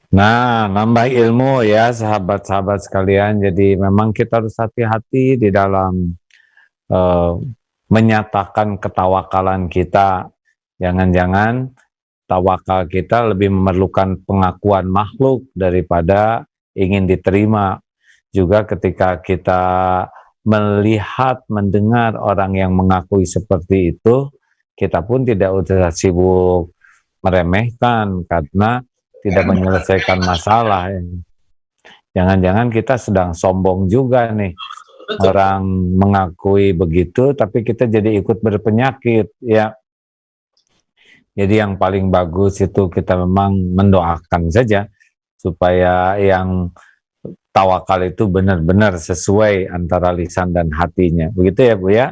Nah, nambah ilmu ya sahabat-sahabat sekalian. Jadi memang kita harus hati-hati di dalam menyatakan ketawakalan kita. Jangan-jangan tawakal kita lebih memerlukan pengakuan makhluk daripada ingin diterima. Juga ketika kita melihat, mendengar orang yang mengakui seperti itu, kita pun tidak usah sibuk meremehkan karena tidak menyelesaikan masalah. Jangan-jangan kita sedang sombong juga nih. Betul. Orang mengakui begitu, tapi kita jadi ikut berpenyakit, ya. Jadi yang paling bagus itu kita memang mendoakan saja supaya yang tawakal itu benar-benar sesuai antara lisan dan hatinya. Begitu ya, Bu ya?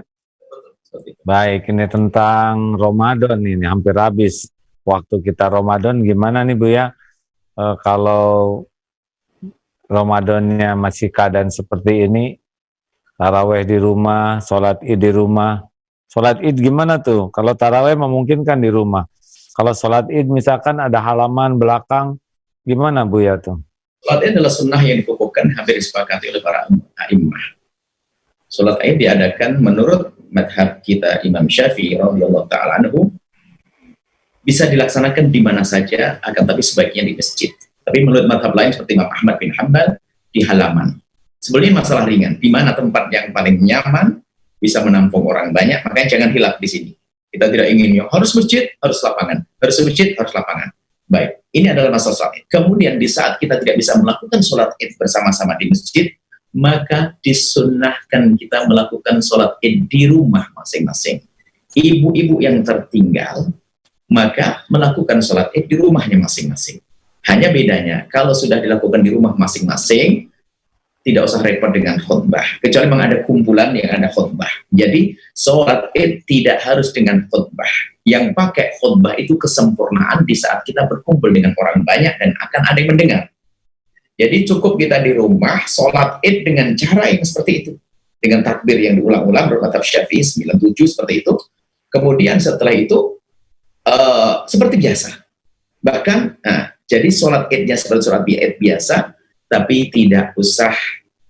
Baik, ini tentang Ramadan ini hampir habis waktu kita Ramadan. Gimana nih Bu ya? Kalau Ramadannya masih keadaan seperti ini, taraweh di rumah, sholat id di rumah. Sholat id gimana tuh? Kalau taraweh memungkinkan di rumah. Kalau sholat id misalkan ada halaman belakang, gimana Bu ya tuh? Sholat id adalah sunnah yang dikukuhkan hampir disepakati oleh para a'immah. Sholat id diadakan menurut madhab kita Imam Syafi'i radhiyallahu ta'ala anhu, bisa dilaksanakan di mana saja, akan tapi sebaiknya di masjid. Tapi menurut madhab lain seperti Imam Ahmad bin Hanbal, di halaman. Sebenarnya masalah ringan, di mana tempat yang paling nyaman, bisa menampung orang banyak, makanya jangan hilaf di sini. Kita tidak ingin harus masjid, harus lapangan, harus masjid, harus lapangan. Baik, ini adalah masalah sholat id. Kemudian di saat kita tidak bisa melakukan sholat id bersama-sama di masjid, maka disunnahkan kita melakukan sholat id di rumah masing-masing. Ibu-ibu yang tertinggal, maka melakukan sholat id di rumahnya masing-masing. Hanya bedanya, kalau sudah dilakukan di rumah masing-masing, tidak usah repot dengan khutbah, kecuali memang ada kumpulan yang ada khutbah. Jadi sholat id tidak harus dengan khutbah. Yang pakai khutbah itu kesempurnaan di saat kita berkumpul dengan orang banyak dan akan ada yang mendengar. Jadi cukup kita di rumah sholat id dengan cara yang seperti itu, dengan takbir yang diulang-ulang bermadhab Syafi'i 97 seperti itu. Kemudian setelah itu seperti biasa. Bahkan, jadi sholat idnya seperti sholat id biasa, tapi tidak usah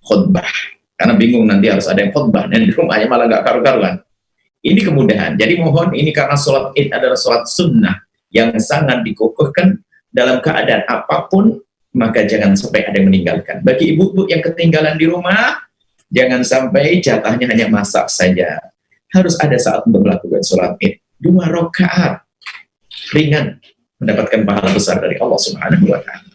khutbah, karena bingung nanti harus ada yang khutbah dan di rumahnya malah nggak karu-karuan. Ini kemudahan. Jadi mohon, ini karena sholat id adalah sholat sunnah yang sangat dikukuhkan dalam keadaan apapun, maka jangan sampai ada yang meninggalkan. Bagi ibu-ibu yang ketinggalan di rumah, jangan sampai jatahnya hanya masak saja. Harus ada saat untuk melakukan sholat id 2 rakaat ringan, mendapatkan pahala besar dari Allah Subhanahu wa Ta'ala.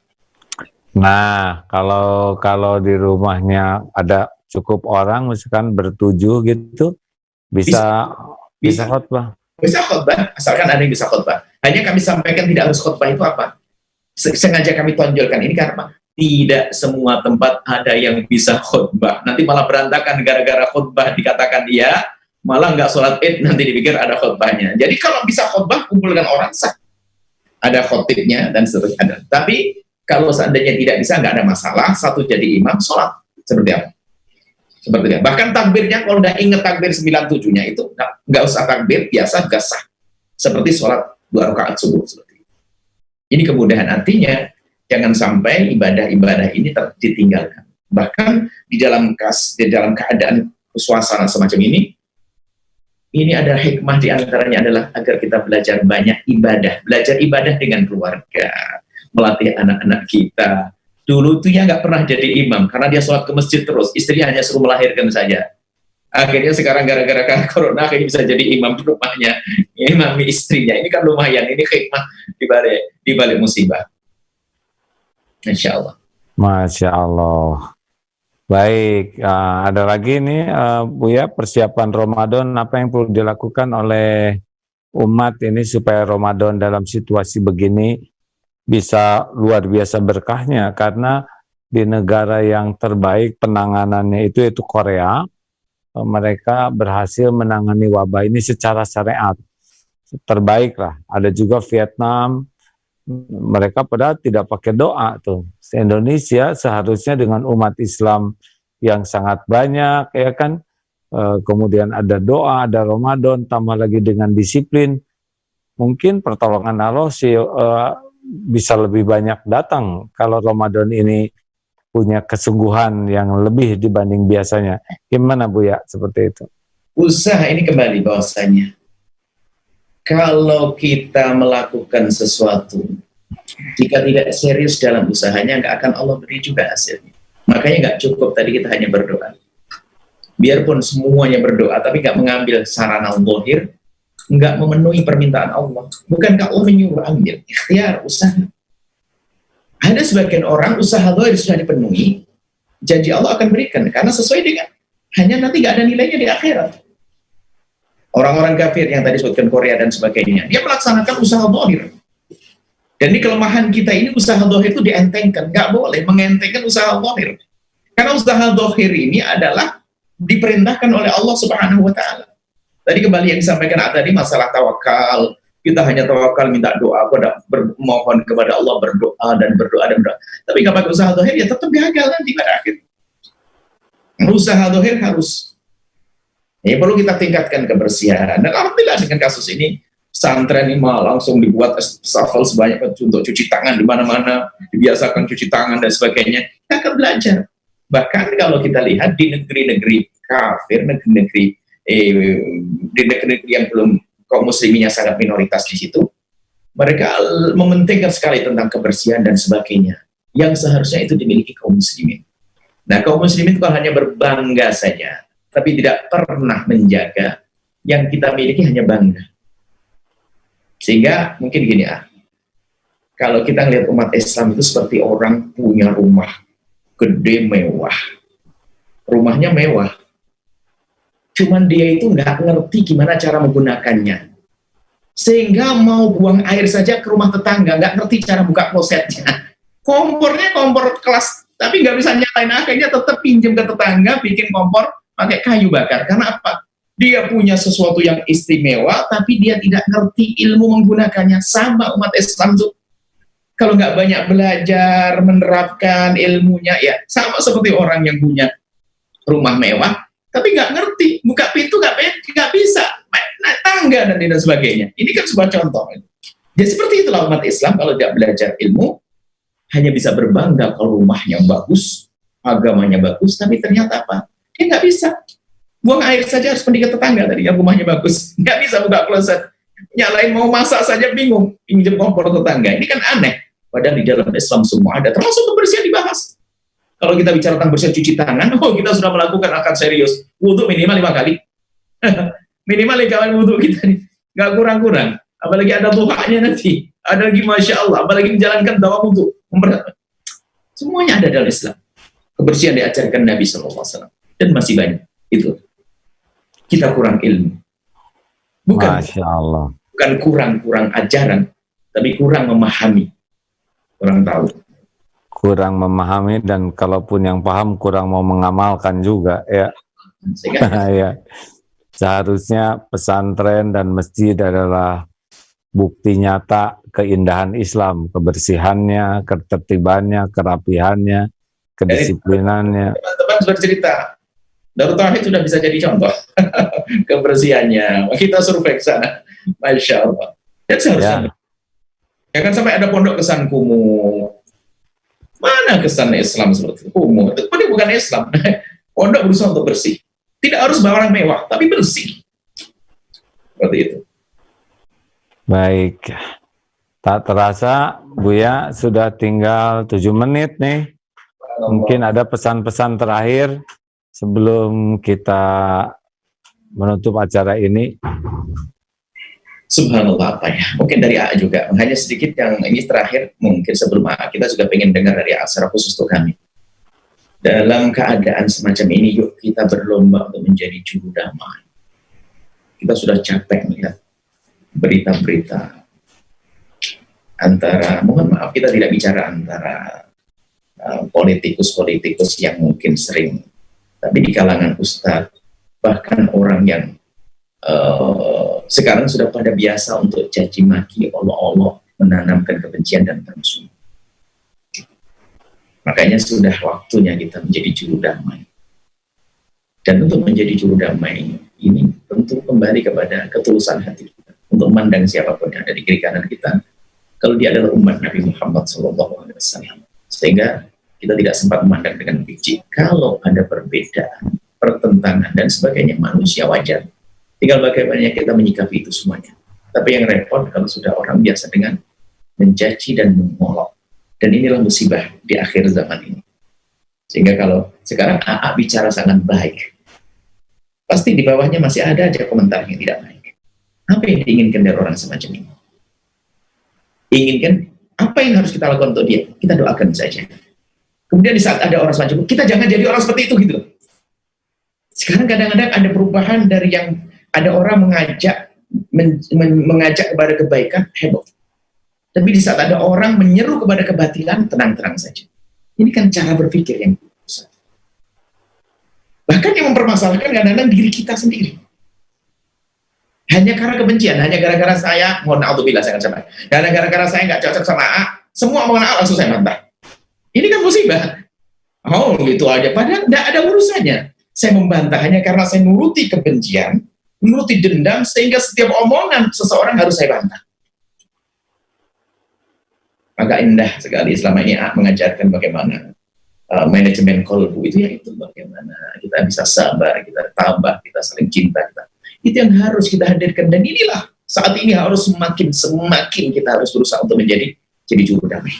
Nah, kalau di rumahnya ada cukup orang, misalkan bertujuh gitu, bisa khutbah. Bisa khutbah, asalkan ada yang bisa khutbah. Hanya kami sampaikan tidak harus khutbah itu apa? Sengaja kami tonjolkan ini karena tidak semua tempat ada yang bisa khutbah. Nanti malah berantakan gara-gara khutbah dikatakan iya, malah nggak sholat id, nanti dipikir ada khutbahnya. Jadi kalau bisa khutbah, kumpulkan orang sah. Ada khotibnya dan seterusnya. Tapi kalau seandainya tidak bisa, nggak ada masalah, satu jadi imam, sholat. Seperti apa? Seperti apa? Bahkan takbirnya, kalau nggak ingat takbir 97-nya itu, nggak usah takbir, biasa, nggak sah. Seperti sholat 2 rakaat subuh. Seperti itu. Ini kemudahan, artinya, jangan sampai ibadah-ibadah ini ditinggalkan. Bahkan di dalam keadaan suasana semacam ini ada hikmah diantaranya adalah agar kita belajar banyak ibadah. Belajar ibadah dengan keluarga. Melatih anak-anak kita. Dulu tuh ya nggak pernah jadi imam karena dia sholat ke masjid terus, istrinya hanya suruh melahirkan saja. Akhirnya sekarang gara-gara corona akhirnya bisa jadi imam di rumahnya, imami istrinya. Ini kan lumayan, ini hikmah di balik musibah. Insya Allah. Masya Allah. Baik, ada lagi nih Bu ya, persiapan Ramadan, apa yang perlu dilakukan oleh umat ini supaya Ramadan dalam situasi begini bisa luar biasa berkahnya, karena di negara yang terbaik penanganannya itu Korea, mereka berhasil menangani wabah ini secara syariat terbaik lah. Ada juga Vietnam, mereka pada tidak pakai doa tuh. Indonesia seharusnya dengan umat Islam yang sangat banyak, ya kan, kemudian ada doa, ada Ramadan, tambah lagi dengan disiplin, mungkin pertolongan Allah sih bisa lebih banyak datang kalau Ramadan ini punya kesungguhan yang lebih dibanding biasanya. Gimana Bu ya, seperti itu? Usaha ini kembali bahwasanya kalau kita melakukan sesuatu, jika tidak serius dalam usahanya, nggak akan Allah beri juga hasilnya. Makanya nggak cukup tadi kita hanya berdoa. Biarpun semuanya berdoa, tapi nggak mengambil sarana zahir, nggak memenuhi permintaan Allah. Bukankah Allah menyuruh ambil ikhtiar, usaha? Ada sebagian orang usaha zahir sudah dipenuhi, janji Allah akan berikan karena sesuai dengan, hanya nanti nggak ada nilainya di akhirat. Orang-orang kafir yang tadi sebutkan Korea dan sebagainya, dia melaksanakan usaha zahir. Dan ini kelemahan kita ini, usaha zahir itu dientengkan, nggak boleh mengentengkan usaha zahir. Karena usaha zahir ini adalah diperintahkan oleh Allah Subhanahu wa taala. Tadi kembali yang disampaikan tadi masalah tawakal, kita hanya tawakal minta doa, mohon kepada Allah, berdoa dan berdoa. Tapi nggak pakai usaha zahir ya tetap gagal nanti pada akhir. Usaha zahir harus. Ya perlu kita tingkatkan kebersihan. Dan alhamdulillah dengan kasus ini pesantren ini langsung dibuat stafel sebanyak untuk cuci tangan di mana-mana, dibiasakan cuci tangan dan sebagainya. Kita akan belajar. Bahkan kalau kita lihat di negeri-negeri kafir, negeri-negeri yang belum kaum musliminnya sangat minoritas di situ, mereka mementingkan sekali tentang kebersihan dan sebagainya, yang seharusnya itu dimiliki kaum muslimin. Nah, kaum muslimin itu hanya berbangga saja, tapi tidak pernah menjaga. Yang kita miliki hanya bangga. Sehingga mungkin gini kalau kita lihat umat Islam itu seperti orang punya rumah gede mewah, rumahnya mewah, cuman dia itu nggak ngerti gimana cara menggunakannya, sehingga mau buang air saja ke rumah tetangga nggak ngerti cara buka klosetnya. Kompornya kompor kelas, tapi nggak bisa nyalain, akhirnya tetap pinjam ke tetangga bikin kompor pakai kayu bakar. Karena apa? Dia punya sesuatu yang istimewa, tapi dia tidak ngerti ilmu menggunakannya. Sama umat Islam tuh, kalau nggak banyak belajar, menerapkan ilmunya, ya sama seperti orang yang punya rumah mewah, tapi nggak ngerti, buka pintu nggak bisa, naik tangga dan sebagainya. Ini kan sebuah contoh. Jadi seperti itulah umat Islam, kalau tidak belajar ilmu, hanya bisa berbangga kalau rumahnya bagus, agamanya bagus, tapi ternyata apa? Dia nggak bisa. Buang air saja harus pergi ke tetangga tadi, yang rumahnya bagus. Nggak bisa buka kloset. Nyalain mau masak saja bingung, pinjam kompor tetangga. Ini kan aneh. Padahal di dalam Islam semua ada, termasuk kebersihan dibahas. Kalau kita bicara tentang bersih cuci tangan, kita sudah melakukan akan serius. Wudhu minimal 5 kali. Minimal 5 kali wudhu kita nih. Nggak kurang-kurang. Apalagi ada duhanya nanti. Ada lagi Masya Allah. Apalagi menjalankan dakwah wudhu. Semuanya ada dalam Islam. Kebersihan diajarkan Nabi SAW. Dan masih banyak. Itu. Kita kurang ilmu. Masya Allah. Bukan kurang ajaran. Tapi kurang memahami. Kurang tahu. Kurang memahami, dan kalaupun yang paham kurang mau mengamalkan juga ya. Ya. Seharusnya pesantren dan masjid adalah bukti nyata keindahan Islam, kebersihannya, ketertibannya, kerapihannya, kedisiplinannya. Teman-teman bercerita, Darut Tauhid sudah bisa jadi contoh kebersihannya. Kita survei ke sana, Masya Allah. Dan seharusnya jangan sampai ada pondok kesan kumuh. Mana kesan Islam seperti itu? Kumuh. Itu bukan Islam. Pondok berusaha untuk bersih. Tidak harus barang mewah, tapi bersih. Seperti itu. Baik. Tak terasa, Buya, sudah tinggal 7 menit nih. Mungkin ada pesan-pesan terakhir sebelum kita menutup acara ini. Subhanallah, apa ya? Mungkin dari A juga. Hanya sedikit yang ini terakhir, mungkin sebelum A, kita juga pengen dengar dari A secara khusus untuk kami. Dalam keadaan semacam ini, yuk kita berlomba untuk menjadi juru damai. Kita sudah capek melihat berita-berita antara, mohon maaf, kita tidak bicara antara politikus-politikus yang mungkin sering, tapi di kalangan ustadz, bahkan orang yang sekarang sudah pada biasa untuk caci maki, olok-olok, menanamkan kebencian dan permusuhan. Makanya sudah waktunya kita menjadi juru damai. Dan untuk menjadi juru damai ini tentu kembali kepada ketulusan hati kita untuk memandang siapapun yang ada di kiri kanan kita, kalau dia adalah umat Nabi Muhammad SAW. Sehingga kita tidak sempat memandang dengan benci. Kalau ada perbedaan, pertentangan dan sebagainya, manusia wajar. Tinggal bagaimana kita menyikapi itu semuanya. Tapi yang repot kalau sudah orang biasa dengan mencaci dan mengolok. Dan inilah musibah di akhir zaman ini. Sehingga kalau sekarang AA bicara sangat baik, pasti di bawahnya masih ada aja komentar yang tidak baik. Apa yang diinginkan dari orang semacam ini? Inginkan Apa yang harus kita lakukan untuk dia? Kita doakan saja. Kemudian di saat ada orang semacam itu, kita jangan jadi orang seperti itu gitu. Sekarang kadang-kadang ada perubahan dari yang ada orang mengajak kepada kebaikan, heboh. Tapi di saat ada orang menyeru kepada kebatilan, tenang-tenang saja. Ini kan cara berpikir yang besar. Bahkan yang mempermasalahkan kadang-kadang diri kita sendiri. Hanya karena kebencian, hanya gara-gara saya, mohon na'udzubillah saya akan sampai. Hanya gara-gara saya nggak cocok sama A, semua mengenal langsung saya bantah. Ini kan musibah. Oh, gitu aja. Padahal tidak ada urusannya. Saya membantah hanya karena saya nuruti kebencian, menuruti dendam, sehingga setiap omongan seseorang harus saya bantah. Agak indah sekali selama ini mengajarkan bagaimana manajemen kolbu itu, yaitu bagaimana kita bisa sabar, kita tabah, kita saling cinta, itu yang harus kita hadirkan. Dan inilah saat ini harus semakin kita harus berusaha untuk jadi juru damai.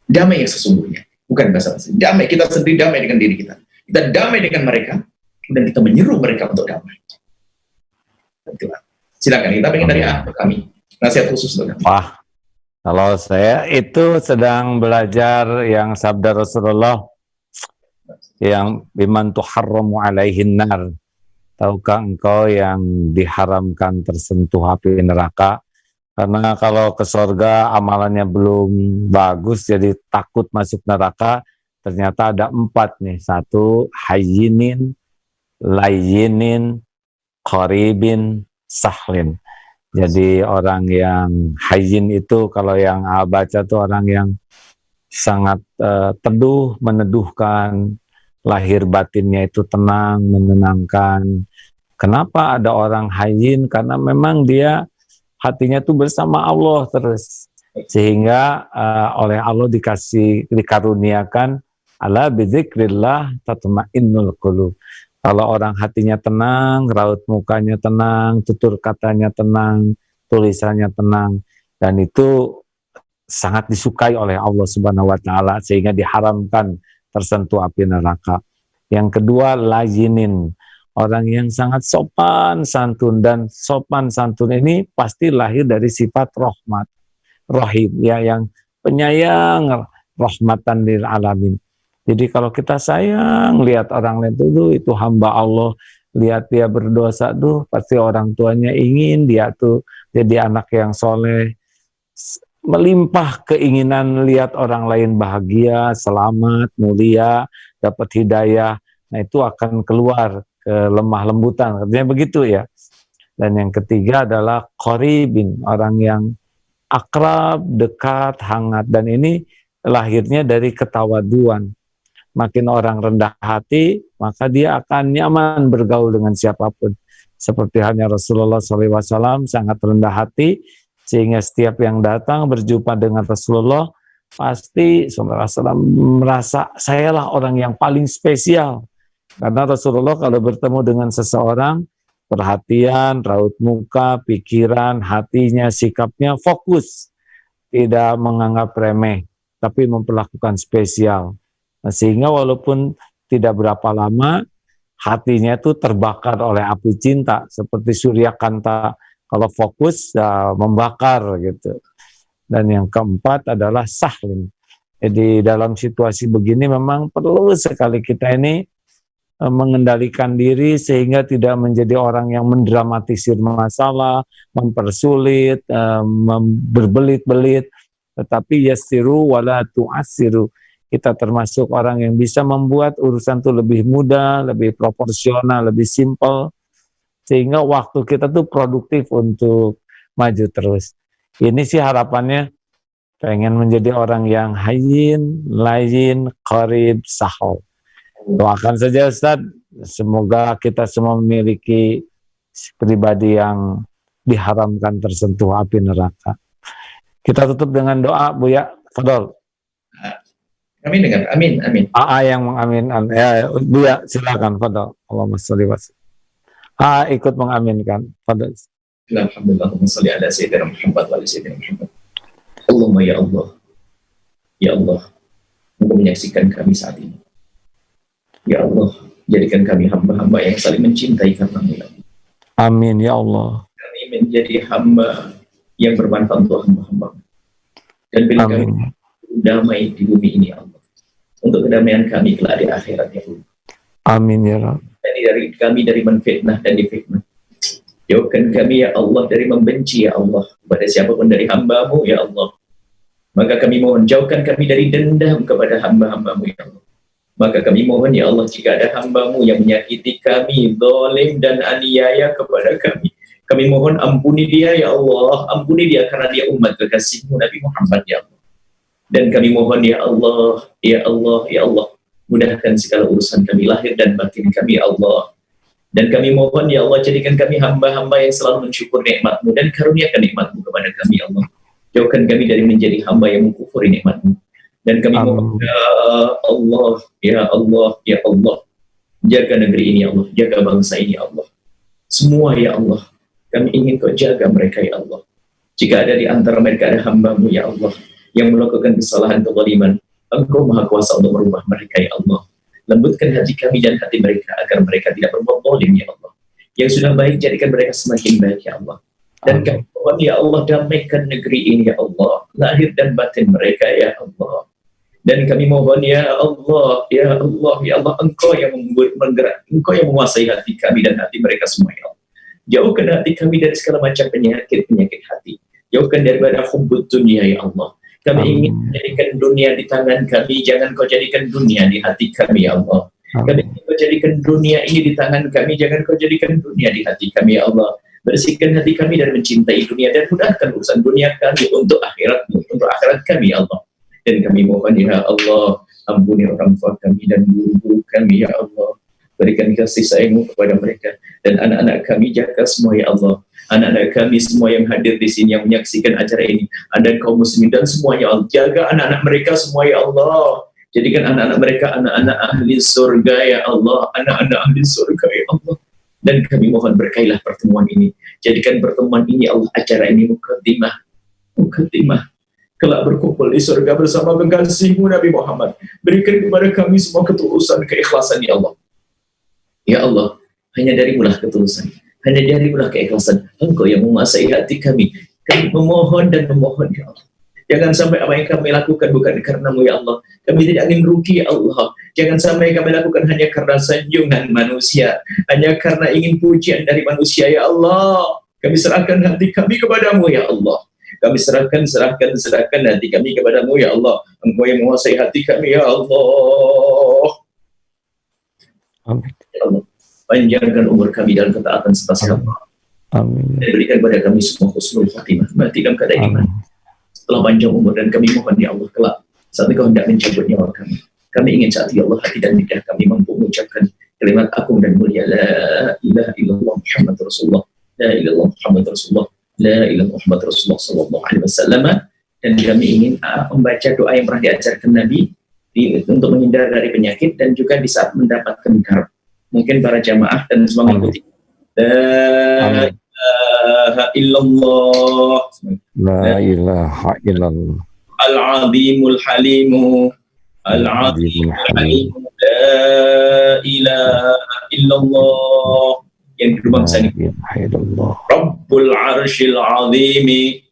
Damai yang sesungguhnya, bukan basa-basi. Damai, kita sendiri damai dengan diri kita. Kita damai dengan mereka, dan kita menyeru mereka untuk damai. Silakan, kita ingin dari kami nasihat khusus untuk kami. Wah, kalau saya itu sedang belajar yang sabda Rasulullah yang biman tuharramu alaihin nar. Tahukah engkau yang diharamkan tersentuh api neraka? Karena kalau ke surga amalannya belum bagus, jadi takut masuk neraka. Ternyata ada 4 nih. 1, hayyinin, layyinin, qaribin, sahlin. Jadi orang yang hayyin itu, kalau yang baca tuh orang yang sangat teduh, meneduhkan, lahir batinnya itu tenang, menenangkan. Kenapa ada orang hayyin? Karena memang dia hatinya tuh bersama Allah terus, sehingga oleh Allah dikaruniakan ala bidzikrillah tatma'innul qulub. Kalau orang hatinya tenang, raut mukanya tenang, tutur katanya tenang, tulisannya tenang, dan itu sangat disukai oleh Allah Subhanahu wa taala, sehingga diharamkan tersentuh api neraka. Yang kedua, layyinin, orang yang sangat sopan santun, dan sopan santun ini pasti lahir dari sifat rahmat, rahim, ya, yang penyayang, rahmatan lil alamin. Jadi kalau kita sayang lihat orang lain itu hamba Allah, lihat dia berdosa tuh pasti orang tuanya ingin dia tuh jadi anak yang soleh, melimpah keinginan lihat orang lain bahagia, selamat, mulia, dapat hidayah. Nah itu akan keluar ke lemah lembutan, artinya begitu ya. Dan yang ketiga adalah qaribin, orang yang akrab, dekat, hangat, dan ini lahirnya dari ketawaduan. Makin orang rendah hati, maka dia akan nyaman bergaul dengan siapapun. Seperti halnya Rasulullah SAW sangat rendah hati, sehingga setiap yang datang berjumpa dengan Rasulullah, pasti SAW merasa sayalah orang yang paling spesial. Karena Rasulullah kalau bertemu dengan seseorang, perhatian, raut muka, pikiran, hatinya, sikapnya fokus. Tidak menganggap remeh, tapi memperlakukan spesial. Nah, sehingga walaupun tidak berapa lama, hatinya itu terbakar oleh api cinta, seperti Surya Kanta, kalau fokus ya membakar gitu. Dan yang keempat adalah sahlin. Jadi dalam situasi begini memang perlu sekali kita ini mengendalikan diri sehingga tidak menjadi orang yang mendramatisir masalah, mempersulit, berbelit-belit, tetapi yassiru wala tu'assiru. Kita termasuk orang yang bisa membuat urusan itu lebih mudah, lebih proporsional, lebih simpel, sehingga waktu kita tuh produktif untuk maju terus. Ini sih harapannya, pengen menjadi orang yang hayyin, layyin, qarib, sahal. Doakan saja Ustaz, semoga kita semua memiliki pribadi yang diharamkan tersentuh api neraka. Kita tutup dengan doa, Buya, fadol. Amin dengan amin, amin. Yang mengamin, ya, Buya, silakan, fadol. Allahumma sholli wa sallim. Ikut mengaminkan, fadol. Alhamdulillah, sholli ala sayyidina Muhammad wa ala sayyidina Muhammad. Allahumma ya Allah, ya Allah, Engkau menyaksikan kami saat ini. Ya Allah, jadikan kami hamba-hamba yang saling mencintai karena-Mu. Amin ya Allah. Kami menjadi hamba yang bermanfaat untuk hamba-hamba. Dan beri kami Amin. damai di bumi ini ya Allah, untuk kedamaian kami kelak di akhirat ya Allah. Amin ya Rabb. Dan dari kami dari menfitnah dan difitnah. Jauhkan kami ya Allah dari membenci ya Allah kepada siapapun dari hamba-Mu ya Allah. Maka kami mohon jauhkan kami dari dendam kepada hamba-hamba-Mu ya Allah. Maka kami mohon ya Allah, jika ada hamba-Mu yang menyakiti kami, zalim dan aniaya kepada kami mohon ampuni dia ya Allah, ampuni dia karena dia umat kekasih-Mu Nabi Muhammad ya Allah. Dan kami mohon ya Allah, ya Allah, ya Allah, mudahkan segala urusan kami lahir dan batin kami ya Allah. Dan kami mohon ya Allah, jadikan kami hamba-hamba yang selalu mensyukur nikmat-Mu dan karuniakan nikmat-Mu kepada kami ya Allah. Jauhkan kami dari menjadi hamba yang mengkufuri nikmat-Mu. Dan kami mohon ya Allah, ya Allah, ya Allah, jaga negeri ini ya Allah, jaga bangsa ini ya Allah. Semua ya Allah, kami ingin Kau jaga mereka ya Allah. Jika ada di antara mereka ada hamba-Mu ya Allah yang melakukan kesalahan kezaliman, Engkau maha kuasa untuk merubah mereka ya Allah. Lembutkan hati kami dan hati mereka agar mereka tidak berbuat zalim ya Allah. Yang sudah baik jadikan mereka semakin baik ya Allah. Dan kami mohon ya Allah, damaikan negeri ini ya Allah, lahir dan batin mereka ya Allah. Dan kami mohon ya Allah, ya Allah, ya Allah, Engkau yang menggerak, Engkau yang menguasai hati kami dan hati mereka semua ya Allah. Jauhkan hati kami dari segala macam penyakit hati. Jauhkan daripada hubbud dunia ya Allah. Kami ingin menjadikan dunia di tangan kami, jangan Kau jadikan dunia di hati kami ya Allah. Kami ingin Kau jadikan dunia ini di tangan kami, jangan Kau jadikan dunia di hati kami ya Allah. Bersihkan hati kami dari mencintai dunia dan mudahkan urusan dunia kami untuk akhirat kami ya Allah. Dan kami mohon ya Allah, ampuni orang tua kami dan guru-guru kami ya Allah. Berikan kasih sayang-Mu kepada mereka. Dan anak-anak kami jaga semua ya Allah. Anak-anak kami semua yang hadir di sini, yang menyaksikan acara ini, dan kaum muslimin dan semuanya Allah. Jaga anak-anak mereka semua ya Allah. Jadikan anak-anak mereka anak-anak ahli surga ya Allah. Anak-anak ahli surga ya Allah. Dan kami mohon berkailah pertemuan ini. Jadikan pertemuan ini Allah, acara ini mukaddimah. Kelak berkumpul di surga bersama kekasih-Mu Nabi Muhammad. Berikan kepada kami semua ketulusan, keikhlasan ya Allah. Ya Allah, hanya dari-Mu-lah ketulusan, hanya dari-Mu-lah keikhlasan. Engkau yang menguasai hati kami. Kami memohon dan memohon ya Allah. Jangan sampai apa yang kami lakukan bukan karena-Mu ya Allah. Kami tidak ingin rugi ya Allah. Jangan sampai kami lakukan hanya karena sanjungan manusia, hanya karena ingin pujian dari manusia ya Allah. Kami serahkan hati kami kepada-Mu ya Allah. Kami serahkan hati kami kepada-Mu ya Allah. Engkau yang menguasai hati kami ya Allah. Amin. Ya Allah, panjangkan umur kami dalam ketaatan serta sehat. Amin. Dan berikan kepada kami semua husnul khatimah, matikan keadaan iman. Setelah panjang umur, dan kami mohon ya Allah kelak saat Engkau hendak mencabut nyawa kami. Kami ingin saat ya Allah hati dan lidah kami mampu mengucapkan kalimat agung dan mulia, la ilaha illallah Muhammad Rasulullah, la ilaha illallah Muhammad Rasulullah, la ilaha Muhammad Rasulullah sallallahu alaihi wasallam. Dan kami ingin membaca doa yang pernah diajarkan Nabi untuk menghindar dari penyakit dan juga di saat mendapatkan karb. Mungkin para jamaah dan semua mengikuti. La ilaha illallah, La ilaha illallah, al-azimul halimu, al-azimul halimu, la ilaha illallah. Yang kedua bangsa ini, Rabbul arshil azimi,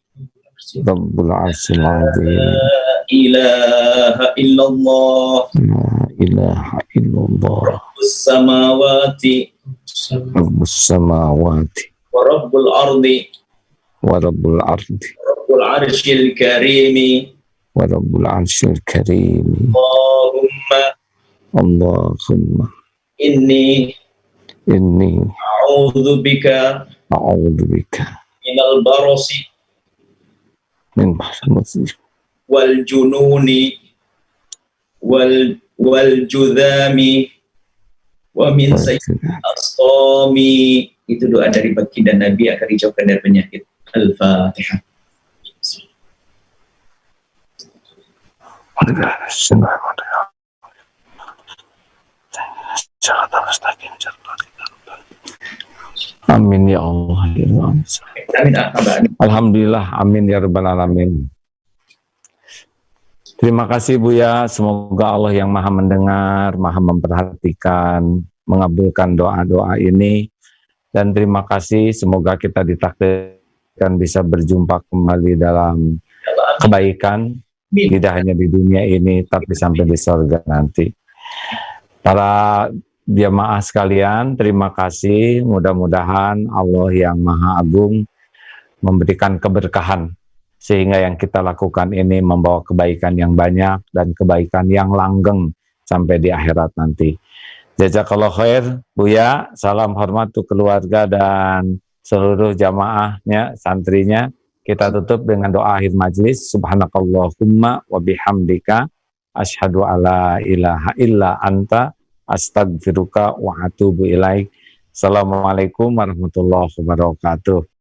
Rabbul arshil azim, la ilaha illallah, la ilaha illallah, Rabbus samawati, Rabbus samawati, wa Rabbul ardi, wa Rabbul ardi, Rabbul arshil karimi, wa Rabbul arshil karim. Allahumma inni a'udzu bika minal barasi min bahri wal jununi wal judhami wa min sayyi'il asqami. Itu doa dari baginda Nabi agar dijauhkan dari penyakit. Al-Fatihah. Amin ya Allah. Amin. Alhamdulillah, amin ya rabbal alamin. Terima kasih Buya, semoga Allah yang maha mendengar, maha memperhatikan, mengabulkan doa-doa ini. Dan terima kasih, semoga kita ditakdirkan bisa berjumpa kembali dalam kebaikan, tidak hanya di dunia ini, tapi sampai di surga nanti. Para jamaah sekalian, terima kasih. Mudah-mudahan Allah yang Maha Agung memberikan keberkahan, sehingga yang kita lakukan ini membawa kebaikan yang banyak dan kebaikan yang langgeng sampai di akhirat nanti. Jazakallah khair, Buya. Salam hormat untuk keluarga dan seluruh jamaahnya, santrinya. Kita tutup dengan doa akhir majlis. Subhanakallahumma wa bihamdika asyhadu alla ilaha illa anta astaghfiruka wa atubu ilaik. Assalamualaikum warahmatullahi wabarakatuh.